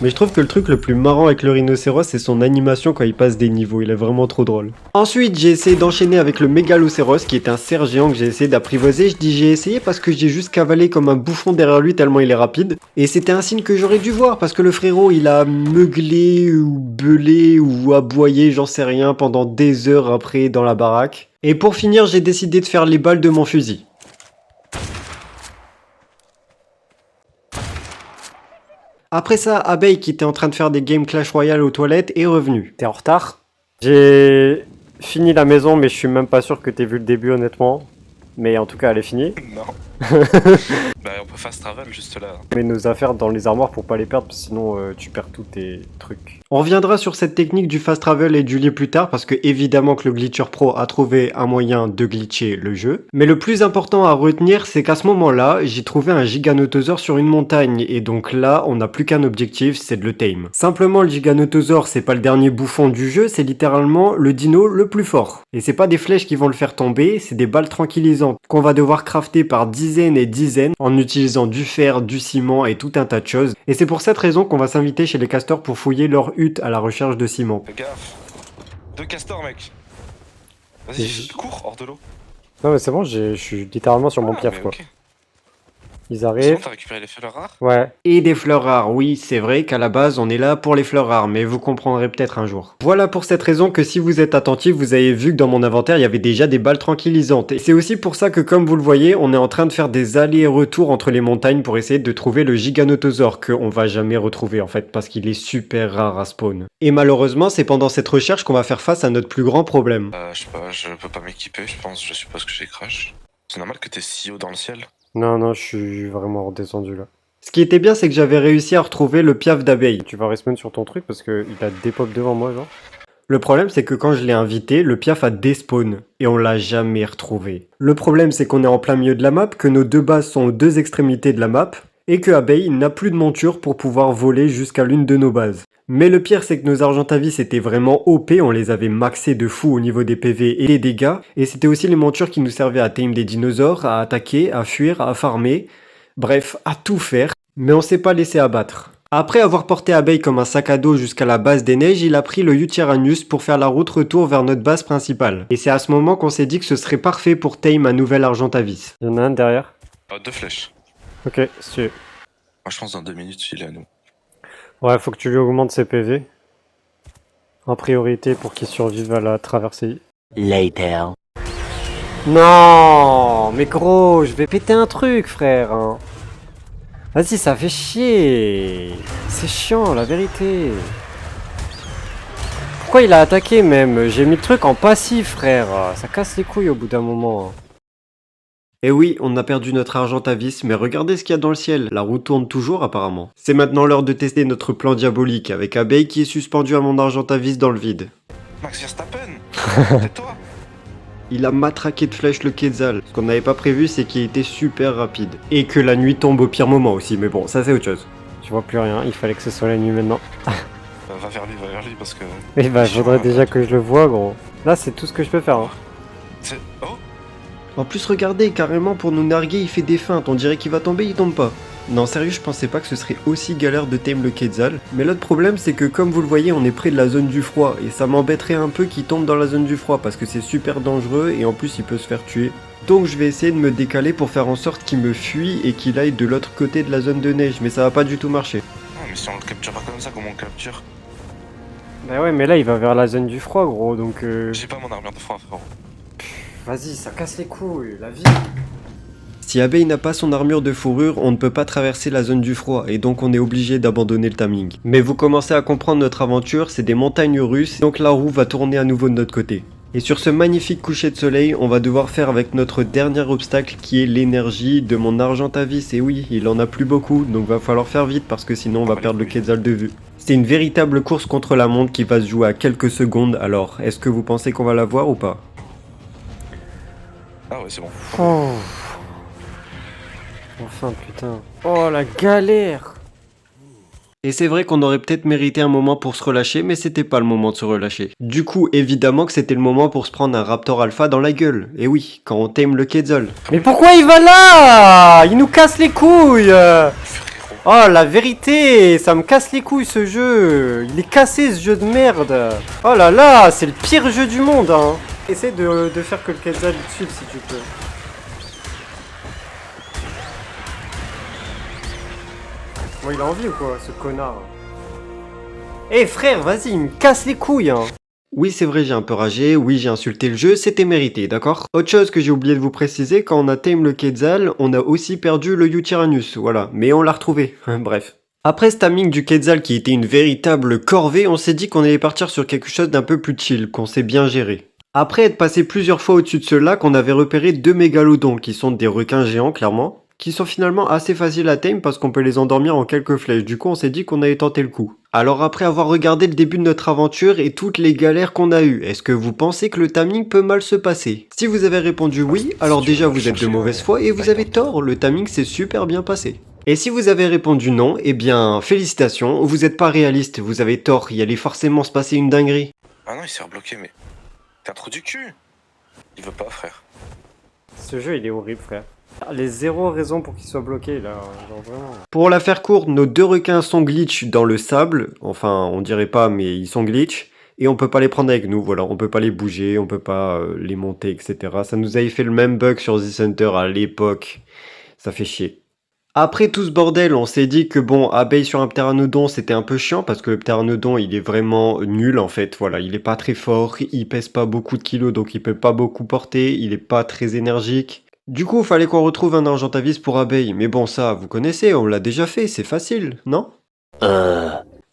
Mais je trouve que le truc le plus marrant avec le rhinocéros, c'est son animation quand il passe des niveaux, il est vraiment trop drôle. Ensuite, j'ai essayé d'enchaîner avec le mégalocéros, qui est un cerf géant que j'ai essayé d'apprivoiser. Je dis j'ai essayé parce que j'ai juste cavalé comme un bouffon derrière lui tellement il est rapide. Et c'était un signe que j'aurais dû voir, parce que le frérot, il a meuglé ou beulé ou aboyé, j'en sais rien, pendant des heures après dans la baraque. Et pour finir, j'ai décidé de faire les balles de mon fusil. Après ça, Abeille, qui était en train de faire des games Clash Royale aux toilettes, est revenu. T'es en retard? J'ai fini la maison, mais je suis même pas sûr que t'aies vu le début, honnêtement. Mais en tout cas, elle est finie. Non. Bah, on peut fast travel juste là. On met nos affaires dans les armoires pour pas les perdre, sinon tu perds tous tes trucs. On reviendra sur cette technique du fast travel et du lit plus tard parce que évidemment que le Glitcher Pro a trouvé un moyen de glitcher le jeu. Mais le plus important à retenir, c'est qu'à ce moment-là, j'ai trouvé un Giganotosaure sur une montagne et donc là, on n'a plus qu'un objectif, c'est de le tame. Simplement, le Giganotosaure, c'est pas le dernier bouffon du jeu, c'est littéralement le dino le plus fort. Et c'est pas des flèches qui vont le faire tomber, c'est des balles tranquillisantes qu'on va devoir crafter par dizaines et dizaines en utilisant du fer, du ciment et tout un tas de choses. Et c'est pour cette raison qu'on va s'inviter chez les castors pour fouiller leur hutte à la recherche de ciment. Fais gaffe. 2 castors, mec. Vas-y, cours hors de l'eau. Non mais c'est bon, je suis littéralement sur mon piaf mais quoi. ok. Ils C'est bon, arrivent. t'as récupéré les fleurs rares? Ouais. Et des fleurs rares, oui, c'est vrai qu'à la base on est là pour les fleurs rares, mais vous comprendrez peut-être un jour. Voilà pour cette raison que si vous êtes attentif, vous avez vu que dans mon inventaire il y avait déjà des balles tranquillisantes. Et c'est aussi pour ça que comme vous le voyez, on est en train de faire des allers et retours entre les montagnes pour essayer de trouver le Giganotosaure qu'on va jamais retrouver en fait, parce qu'il est super rare à spawn. Et malheureusement, c'est pendant cette recherche qu'on va faire face à notre plus grand problème. Je sais pas, je peux pas m'équiper, je suppose que j'ai crash. C'est normal que t'es si haut dans le ciel. Non, non, je suis vraiment redescendu là. Ce qui était bien, c'est que j'avais réussi à retrouver le piaf d'abeille. Tu vas respawn sur ton truc parce qu'il a des pop devant moi, genre. Le problème, c'est que quand je l'ai invité, le piaf a despawn et on l'a jamais retrouvé. Le problème, c'est qu'on est en plein milieu de la map, que nos deux bases sont aux deux extrémités de la map, et que Abeille n'a plus de monture pour pouvoir voler jusqu'à l'une de nos bases. Mais le pire, c'est que nos Argentavis étaient vraiment OP, on les avait maxés de fou au niveau des PV et des dégâts, et c'était aussi les montures qui nous servaient à tame des dinosaures, à attaquer, à fuir, à farmer, bref, à tout faire, mais on s'est pas laissé abattre. Après avoir porté Abeille comme un sac à dos jusqu'à la base des neiges, il a pris le Yutyrannus pour faire la route retour vers notre base principale. Et c'est à ce moment qu'on s'est dit que ce serait parfait pour tame un nouvel Argentavis. Il y en a un derrière. 2 flèches. Ok, si tu veux. Moi, je pense dans 2 minutes, il est à nous. Ouais, faut que tu lui augmentes ses PV. En priorité pour qu'il survive à la traversée. Later. Non, mais gros, je vais péter un truc, frère. Hein. Vas-y, ça fait chier. C'est chiant, la vérité. Pourquoi il a attaqué même? J'ai mis le truc en passif, frère. Ça casse les couilles au bout d'un moment. Et oui, on a perdu notre Argentavis, mais regardez ce qu'il y a dans le ciel, la roue tourne toujours apparemment. C'est maintenant l'heure de tester notre plan diabolique, avec Abeille qui est suspendu à mon Argentavis dans le vide. Max Verstappen. Tais-toi. Il a matraqué de flèches le Quetzal. Ce qu'on n'avait pas prévu, c'est qu'il était super rapide. Et que la nuit tombe au pire moment aussi, mais bon, ça c'est autre chose. Je vois plus rien, il fallait que ce soit la nuit maintenant. Va vers lui parce que... Et bah, faudrait déjà que je le vois, gros. Là, c'est tout ce que je peux faire. Hein. Oh. En plus, regardez, carrément pour nous narguer, il fait des feintes, on dirait qu'il va tomber, il tombe pas. Non, sérieux, je pensais pas que ce serait aussi galère de tame le Quetzal. Mais l'autre problème, c'est que comme vous le voyez, on est près de la zone du froid. Et ça m'embêterait un peu qu'il tombe dans la zone du froid, parce que c'est super dangereux et en plus il peut se faire tuer. Donc je vais essayer de me décaler pour faire en sorte qu'il me fuit et qu'il aille de l'autre côté de la zone de neige. Mais ça va pas du tout marcher. Non, mais si on le capture pas comme ça, comment on le capture? Bah ouais, mais là, il va vers la zone du froid, gros, donc... J'ai pas mon armure de froid, frérot. Vas-y, ça casse les couilles, la vie. Si Abeille n'a pas son armure de fourrure, on ne peut pas traverser la zone du froid, et donc on est obligé d'abandonner le timing. Mais vous commencez à comprendre notre aventure, c'est des montagnes russes, donc la roue va tourner à nouveau de notre côté. Et sur ce magnifique coucher de soleil, on va devoir faire avec notre dernier obstacle qui est l'énergie de mon Argentavis. Et oui, il en a plus beaucoup, donc va falloir faire vite parce que sinon on va perdre le Quetzal de vue. C'est une véritable course contre la montre qui va se jouer à quelques secondes, alors est-ce que vous pensez qu'on va la voir ou pas? Ah ouais, c'est bon. Oh. Enfin, putain. Oh, la galère. Et c'est vrai qu'on aurait peut-être mérité un moment pour se relâcher, mais c'était pas le moment de se relâcher. Du coup, évidemment que c'était le moment pour se prendre un Raptor Alpha dans la gueule. Et oui, quand on tame le Quetzal. Mais pourquoi il va là? Il nous casse les couilles. Frérot. Oh, la vérité, ça me casse les couilles ce jeu. Il est cassé ce jeu de merde. Oh là là, c'est le pire jeu du monde, hein. Essaie de faire que le Quetzal te suive si tu peux. Bon, il a envie ou quoi, ce connard? Eh frère, vas-y, il me casse les couilles, hein. Oui, c'est vrai, j'ai un peu ragé, oui, j'ai insulté le jeu, c'était mérité, d'accord? Autre chose que j'ai oublié de vous préciser, quand on a tame le Quetzal, on a aussi perdu le Yutyrannus, voilà, mais on l'a retrouvé, bref. Après ce timing du Quetzal qui était une véritable corvée, on s'est dit qu'on allait partir sur quelque chose d'un peu plus chill, qu'on sait bien gérer. Après être passé plusieurs fois au-dessus de ce lac, on avait repéré 2 mégalodons, qui sont des requins géants, clairement, qui sont finalement assez faciles à tame parce qu'on peut les endormir en quelques flèches. Du coup, on s'est dit qu'on allait tenter le coup. Alors après avoir regardé le début de notre aventure et toutes les galères qu'on a eues, est-ce que vous pensez que le timing peut mal se passer? Si vous avez répondu oui, alors déjà vous êtes de mauvaise foi et vous avez tort, le timing s'est super bien passé. Et si vous avez répondu non, eh bien félicitations, vous êtes pas réaliste, vous avez tort, il allait forcément se passer une dinguerie. Ah non, il s'est rebloqué, mais... T'es un trou du cul. Il veut pas, frère. Ce jeu, il est horrible, frère. Les zéro raison pour qu'il soit bloqué, là, genre vraiment. Pour la faire courte, nos 2 requins sont glitch dans le sable, enfin on dirait pas mais ils sont glitch, et on peut pas les prendre avec nous, voilà, on peut pas les bouger, on peut pas les monter, etc. Ça nous avait fait le même bug sur The Center à l'époque, ça fait chier. Après tout ce bordel, on s'est dit que bon, abeille sur un pteranodon c'était un peu chiant parce que le pteranodon il est vraiment nul en fait, voilà, il est pas très fort, il pèse pas beaucoup de kilos donc il peut pas beaucoup porter, il est pas très énergique. Du coup, fallait qu'on retrouve un Argentavis pour abeille, mais bon ça, vous connaissez, on l'a déjà fait, c'est facile, non?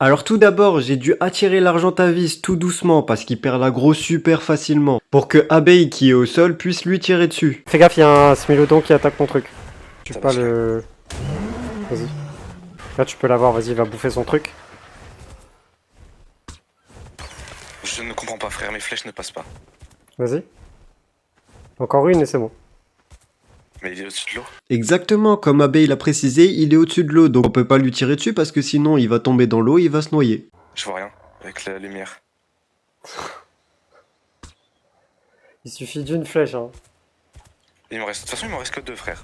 Alors tout d'abord, j'ai dû attirer l'Argentavis tout doucement parce qu'il perd l'aggro super facilement, pour que abeille qui est au sol puisse lui tirer dessus. Fais gaffe, il y a un smilodon qui attaque ton truc. Tu peux pas le... Vas-y. Là, tu peux l'avoir, vas-y, il va bouffer son truc. Je ne comprends pas, frère, mes flèches ne passent pas. Vas-y. Encore une et c'est bon. Mais il est au-dessus de l'eau. Exactement, comme abeille l'a précisé, il est au-dessus de l'eau, donc on peut pas lui tirer dessus parce que sinon il va tomber dans l'eau et il va se noyer. Je vois rien, avec la lumière. Il suffit d'une flèche, hein. Il me reste... De toute façon, il me reste que 2, frère.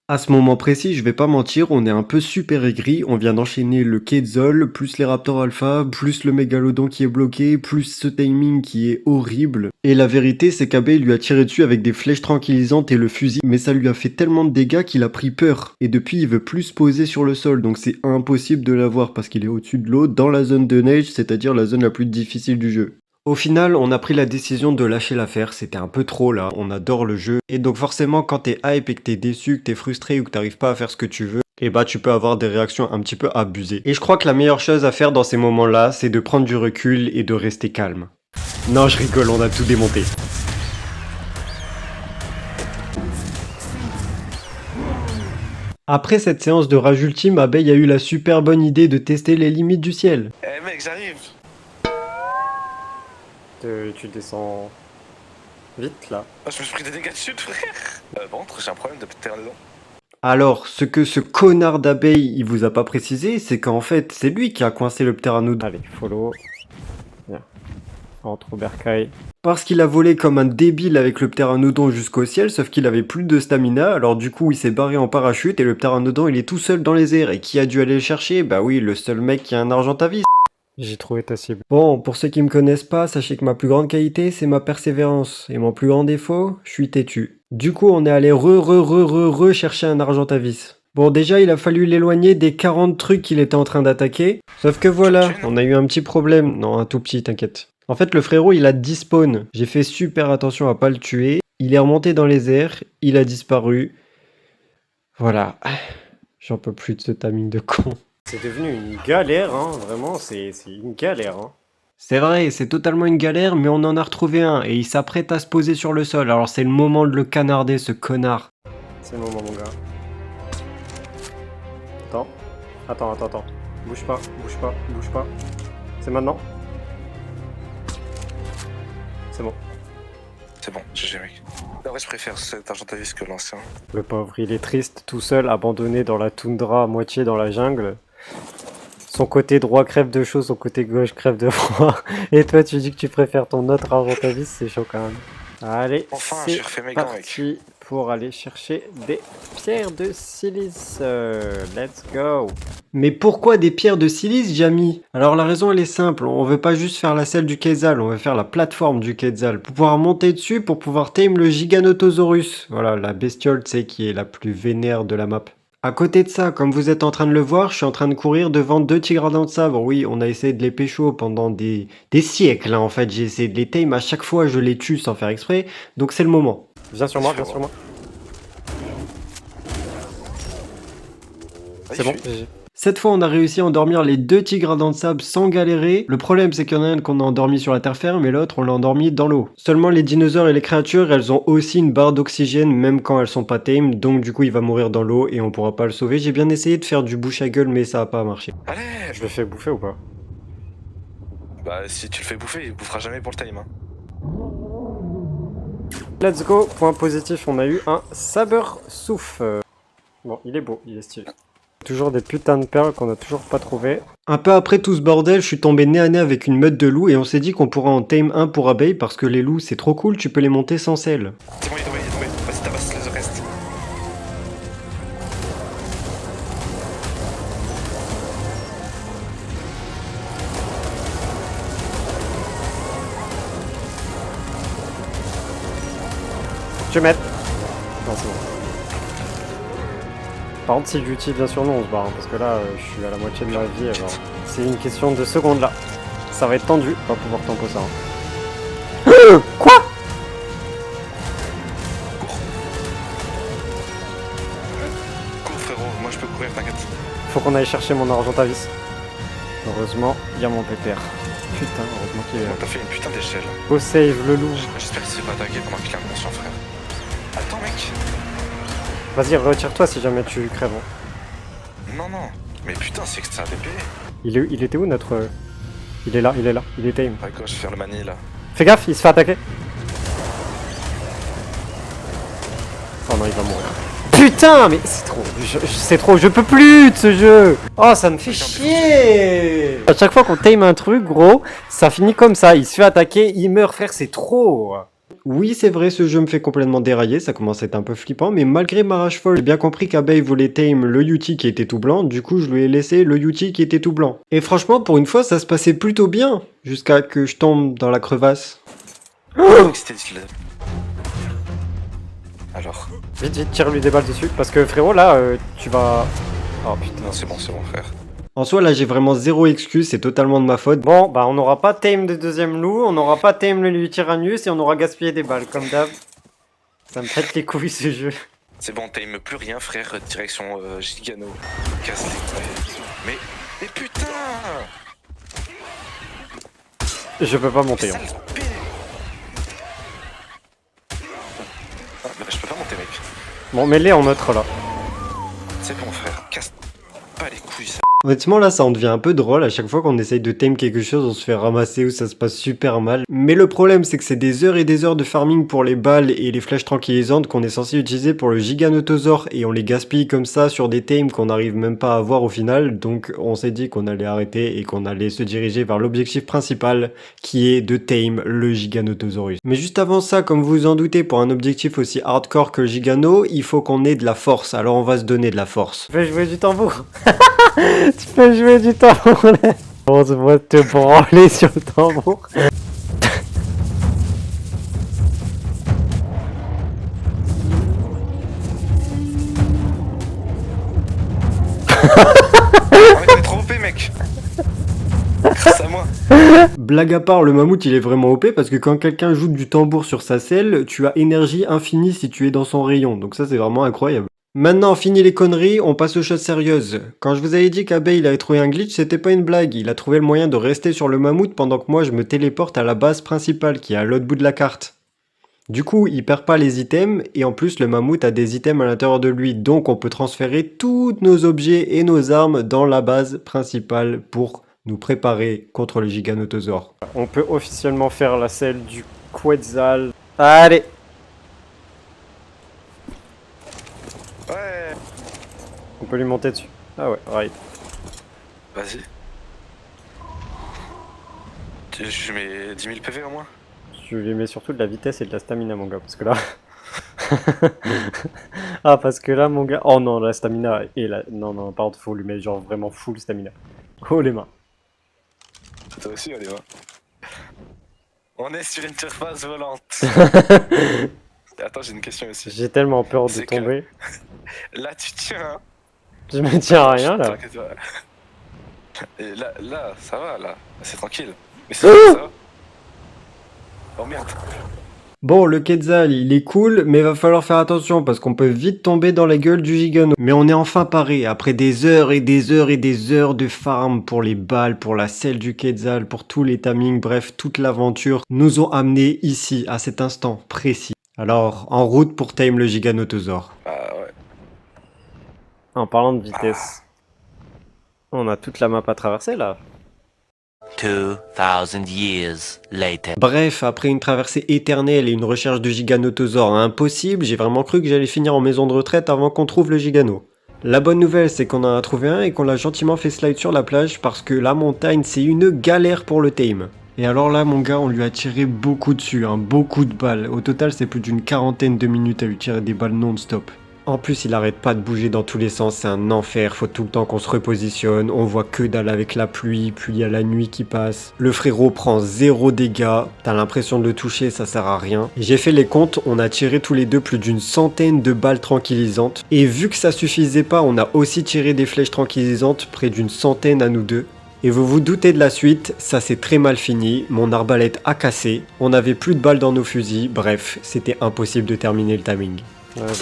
À ce moment précis, je vais pas mentir, on est un peu super aigri, on vient d'enchaîner le Quetzal, plus les Raptors Alpha, plus le Mégalodon qui est bloqué, plus ce timing qui est horrible. Et la vérité, c'est qu'Abeille lui a tiré dessus avec des flèches tranquillisantes et le fusil, mais ça lui a fait tellement de dégâts qu'il a pris peur. Et depuis, il veut plus se poser sur le sol, donc c'est impossible de l'avoir parce qu'il est au-dessus de l'eau, dans la zone de neige, c'est-à-dire la zone la plus difficile du jeu. Au final, on a pris la décision de lâcher l'affaire, c'était un peu trop là, on adore le jeu, et donc forcément quand t'es hype et que t'es déçu, que t'es frustré ou que t'arrives pas à faire ce que tu veux, et bah tu peux avoir des réactions un petit peu abusées. Et je crois que la meilleure chose à faire dans ces moments-là, c'est de prendre du recul et de rester calme. Non, je rigole, on a tout démonté. Après cette séance de rage ultime, Abeille a eu la super bonne idée de tester les limites du ciel. Eh mec, j'arrive. Tu descends vite là. Ah, je me suis pris des dégâts de chute, frère. Par contre, j'ai un problème de pteranodon. Alors, ce que ce connard d'abeille il vous a pas précisé, c'est qu'en fait, c'est lui qui a coincé le pteranodon. Allez, follow. Viens. Entre au bercail. Parce qu'il a volé comme un débile avec le pteranodon jusqu'au ciel, sauf qu'il avait plus de stamina, alors du coup il s'est barré en parachute et le pteranodon il est tout seul dans les airs. Et qui a dû aller le chercher? Bah oui, le seul mec qui a un Argentavis. J'ai trouvé ta cible. Bon, pour ceux qui me connaissent pas, sachez que ma plus grande qualité, c'est ma persévérance. Et mon plus grand défaut, je suis têtu. Du coup, on est allé chercher un Argentavis. Bon, déjà, il a fallu l'éloigner des 40 trucs qu'il était en train d'attaquer. Sauf que voilà, on a eu un petit problème. Non, un tout petit, t'inquiète. En fait, le frérot, il a despawn. J'ai fait super attention à pas le tuer. Il est remonté dans les airs, il a disparu. Voilà. J'en peux plus de ce timing de con. C'est devenu une galère, hein. Vraiment, c'est une galère, hein. C'est vrai, c'est totalement une galère, mais on en a retrouvé un, et il s'apprête à se poser sur le sol, alors c'est le moment de le canarder, ce connard. C'est le moment, mon gars. Attends. Bouge pas. C'est maintenant. C'est bon. C'est bon, GG mec. En vrai, je préfère cet Argentavis que l'ancien. Le pauvre, il est triste, tout seul, abandonné dans la toundra, à moitié dans la jungle. Son côté droit crève de chaud, son côté gauche crève de froid. Et toi, tu dis que tu préfères ton autre Argentavis, c'est chaud quand même. Allez, Enfin, c'est j'ai refait mes gants, mec. parti pour aller chercher des pierres de silice. Let's go. Mais pourquoi des pierres de silice, Jamy? Alors la raison elle est simple, on veut pas juste faire la selle du Quetzal, on veut faire la plateforme du Quetzal, pour pouvoir monter dessus, pour pouvoir tame le Giganotosaurus. Voilà, la bestiole, tu sais, qui est la plus vénère de la map. À côté de ça, comme vous êtes en train de le voir, je suis en train de courir devant 2 tigres à dents de sabre. Oui, on a essayé de les pécho pendant des siècles, hein. En fait, j'ai essayé de les tame, à chaque fois je les tue sans faire exprès, donc c'est le moment. Viens sur moi, viens sur moi. C'est bon, GG. Cette fois, on a réussi à endormir les 2 tigres à dents de sable sans galérer. Le problème, c'est qu'il y en a un qu'on a endormi sur la terre ferme et l'autre, on l'a endormi dans l'eau. Seulement, les dinosaures et les créatures, elles ont aussi une barre d'oxygène, même quand elles sont pas tame. Donc, du coup, il va mourir dans l'eau et on pourra pas le sauver. J'ai bien essayé de faire du bouche à gueule, mais ça a pas marché. Allez. Je le fais bouffer ou pas? Bah si tu le fais bouffer, il bouffera jamais pour le time. Hein. Let's go. Point positif, on a eu un sabre souffle. Bon, il est beau, il est stylé. Toujours des putains de perles qu'on a toujours pas trouvées. Un peu après tout ce bordel, je suis tombé nez à nez avec une meute de loups et on s'est dit qu'on pourrait en tame un pour abeille parce que les loups c'est trop cool, tu peux les monter sans selle. C'est bon, il est tombé, il est tombé. Vas-y, tabasse le reste. Faut que tu mettes. Non, c'est bon. Par contre, si j'utilise bien sûr non, on se barre, hein, parce que là, je suis à la moitié de ma vie, alors c'est une question de secondes là. Ça va être tendu, on va pouvoir tempo ça. Hein. Quoi? Cours frérot, moi je peux courir, t'inquiète. Faut qu'on aille chercher mon argentavis. Heureusement, il y a mon pépère. Putain, heureusement qu'il est là. T'as fait une putain d'échelle. Go save le loup. J'espère qu'il s'est pas attaqué pendant qu'il est inconscient, frère. Attends, mec. Vas-y, retire-toi si jamais tu crèves. Non, non. Mais putain, c'est que c'est un DP. Il était où notre... Il est là, il est tame. À gauche, faire le mani là. Fais gaffe, il se fait attaquer. Oh non, il va mourir. Putain, mais c'est trop, c'est trop, je peux plus de ce jeu. Oh, ça me fait chier. À chaque fois qu'on tame un truc, gros, ça finit comme ça. Il se fait attaquer, il meurt, frère, c'est trop. Oui, c'est vrai, ce jeu me fait complètement dérailler, ça commence à être un peu flippant, mais malgré ma rage folle, j'ai bien compris qu'Abeille voulait tame le Yuti qui était tout blanc, du coup je lui ai laissé le Yuti qui était tout blanc. Et franchement, pour une fois, ça se passait plutôt bien, jusqu'à que je tombe dans la crevasse. C'était stylé. Alors. Vite, vite, tire-lui des balles dessus, parce que frérot, là, tu vas... Oh putain. Non, c'est bon, frère. En soi, là, j'ai vraiment zéro excuse, c'est totalement de ma faute. Bon, bah on n'aura pas tame de deuxième loup, on n'aura pas tame le Tyrannus et on aura gaspillé des balles, comme d'hab. Ça me pète les couilles ce jeu. C'est bon, t'aimes plus rien, frère. Direction Gigano. Casse les couilles. Mais putain! Je peux pas monter. Hein. Sale P. Ah, bah, je peux pas monter, mec. Bon, mets-les en neutre là. C'est bon, frère. Casse pas les couilles, ça. Honnêtement, là, ça en devient un peu drôle. À chaque fois qu'on essaye de tame quelque chose, on se fait ramasser ou ça se passe super mal. Mais le problème, c'est que c'est des heures et des heures de farming pour les balles et les flèches tranquillisantes qu'on est censé utiliser pour le Giganotosaure. Et on les gaspille comme ça sur des tames qu'on n'arrive même pas à avoir au final. Donc, on s'est dit qu'on allait arrêter et qu'on allait se diriger vers l'objectif principal, qui est de tame le Giganotosaurus. Mais juste avant ça, comme vous vous en doutez, pour un objectif aussi hardcore que le Gigano, il faut qu'on ait de la force. Alors, on va se donner de la force. Je vais jouer du tambour. Tu peux jouer du tambour là. On va te branler sur le tambour. On est trop OP, mec. Grâce à moi. Blague à part, le mammouth il est vraiment OP parce que quand quelqu'un joue du tambour sur sa selle, tu as énergie infinie si tu es dans son rayon. Donc ça c'est vraiment incroyable. Maintenant, fini les conneries, on passe aux choses sérieuses. Quand je vous avais dit qu'Abeille il avait trouvé un glitch, c'était pas une blague. Il a trouvé le moyen de rester sur le mammouth pendant que moi je me téléporte à la base principale qui est à l'autre bout de la carte. Du coup, il perd pas les items et en plus le mammouth a des items à l'intérieur de lui. Donc on peut transférer tous nos objets et nos armes dans la base principale pour nous préparer contre le Giganotosaure. On peut officiellement faire la selle du Quetzal. Allez. Ouais. On peut lui monter dessus. Ah ouais, right. Vas-y. Je mets 10 000 PV au moins. Je lui mets surtout de la vitesse et de la stamina mon gars, parce que là... Ah, parce que là, mon gars... Oh non, la stamina et la... Non, non, par contre, faut lui mettre genre vraiment full stamina. Oh, les mains. Toi aussi, allez, va. On est sur une surface volante. Attends, j'ai une question aussi. J'ai tellement peur de C'est que- tomber. Là, tu tiens. Je me tiens à rien, là. T'inquiète pas. Et là, ça va, là. C'est tranquille. Mais c'est ça. Oh merde. Bon, le Quetzal, il est cool, mais va falloir faire attention parce qu'on peut vite tomber dans la gueule du Gigano. Mais on est enfin paré, après des heures et des heures et des heures de farm pour les balles, pour la selle du Quetzal, pour tous les timings, bref, toute l'aventure nous ont amenés ici, à cet instant précis. Alors, en route pour tame le Giganotosaure. Ah ouais. En parlant de vitesse, on a toute la map à traverser, là. 2,000 years later. Bref, après une traversée éternelle et une recherche de Giganotosaure impossible, j'ai vraiment cru que j'allais finir en maison de retraite avant qu'on trouve le Gigano. La bonne nouvelle, c'est qu'on en a trouvé un et qu'on l'a gentiment fait slide sur la plage parce que la montagne, c'est une galère pour le tame. Et alors là, mon gars, on lui a tiré beaucoup dessus, hein, beaucoup de balles. Au total, c'est plus d'une quarantaine de minutes à lui tirer des balles non-stop. En plus, il arrête pas de bouger dans tous les sens, c'est un enfer, faut tout le temps qu'on se repositionne, on voit que dalle avec la pluie, puis il y a la nuit qui passe. Le frérot prend 0 dégâts, t'as l'impression de le toucher, ça sert à rien. J'ai fait les comptes, on a tiré tous les deux plus d'une centaine de balles tranquillisantes. Et vu que ça suffisait pas, on a aussi tiré des flèches tranquillisantes, près d'une centaine à nous deux. Et vous vous doutez de la suite, ça s'est très mal fini, mon arbalète a cassé, on avait plus de balles dans nos fusils, bref, c'était impossible de terminer le timing. Ouais, bah.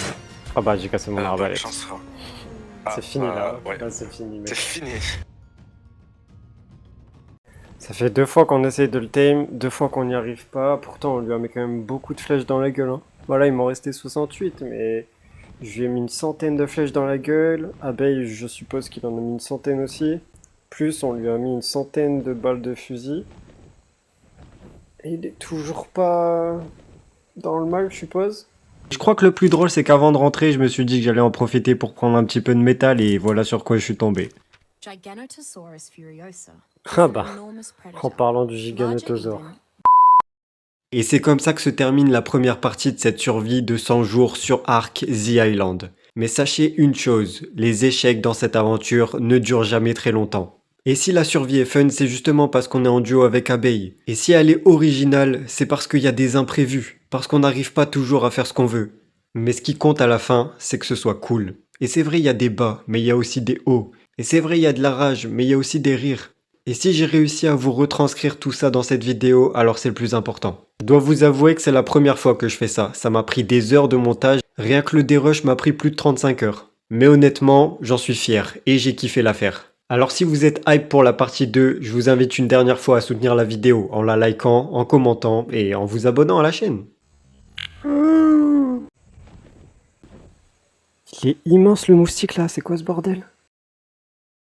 Ah bah, j'ai cassé mon Bonne arbalète. chance, frère. C'est fini, là. Ouais. Là, c'est fini, mec. C'est fini. Ça fait 2 fois qu'on essaye de le tame, 2 fois qu'on n'y arrive pas. Pourtant, on lui a mis quand même beaucoup de flèches dans la gueule. Hein. Voilà, il m'en restait 68, mais je lui ai mis une centaine de flèches dans la gueule. Abeille, je suppose qu'il en a mis une centaine aussi. Plus, on lui a mis une centaine de balles de fusil. Et il est toujours pas dans le mal, je suppose. Je crois que le plus drôle, c'est qu'avant de rentrer, je me suis dit que j'allais en profiter pour prendre un petit peu de métal et voilà sur quoi je suis tombé. Giganotosaurus furiosa. Ah bah, en parlant du Giganotosaure. Et c'est comme ça que se termine la première partie de cette survie de 100 jours sur Ark The Island. Mais sachez une chose, les échecs dans cette aventure ne durent jamais très longtemps. Et si la survie est fun, c'est justement parce qu'on est en duo avec Abeille. Et si elle est originale, c'est parce qu'il y a des imprévus, parce qu'on n'arrive pas toujours à faire ce qu'on veut. Mais ce qui compte à la fin, c'est que ce soit cool. Et c'est vrai, il y a des bas, mais il y a aussi des hauts. Et c'est vrai, il y a de la rage, mais il y a aussi des rires. Et si j'ai réussi à vous retranscrire tout ça dans cette vidéo, alors c'est le plus important. Je dois vous avouer que c'est la première fois que je fais ça. Ça m'a pris des heures de montage, rien que le dérush m'a pris plus de 35 heures. Mais honnêtement, j'en suis fier et j'ai kiffé l'affaire. Alors si vous êtes hype pour la partie 2, je vous invite une dernière fois à soutenir la vidéo en la likant, en commentant et en vous abonnant à la chaîne. Il est immense le moustique là, c'est quoi ce bordel?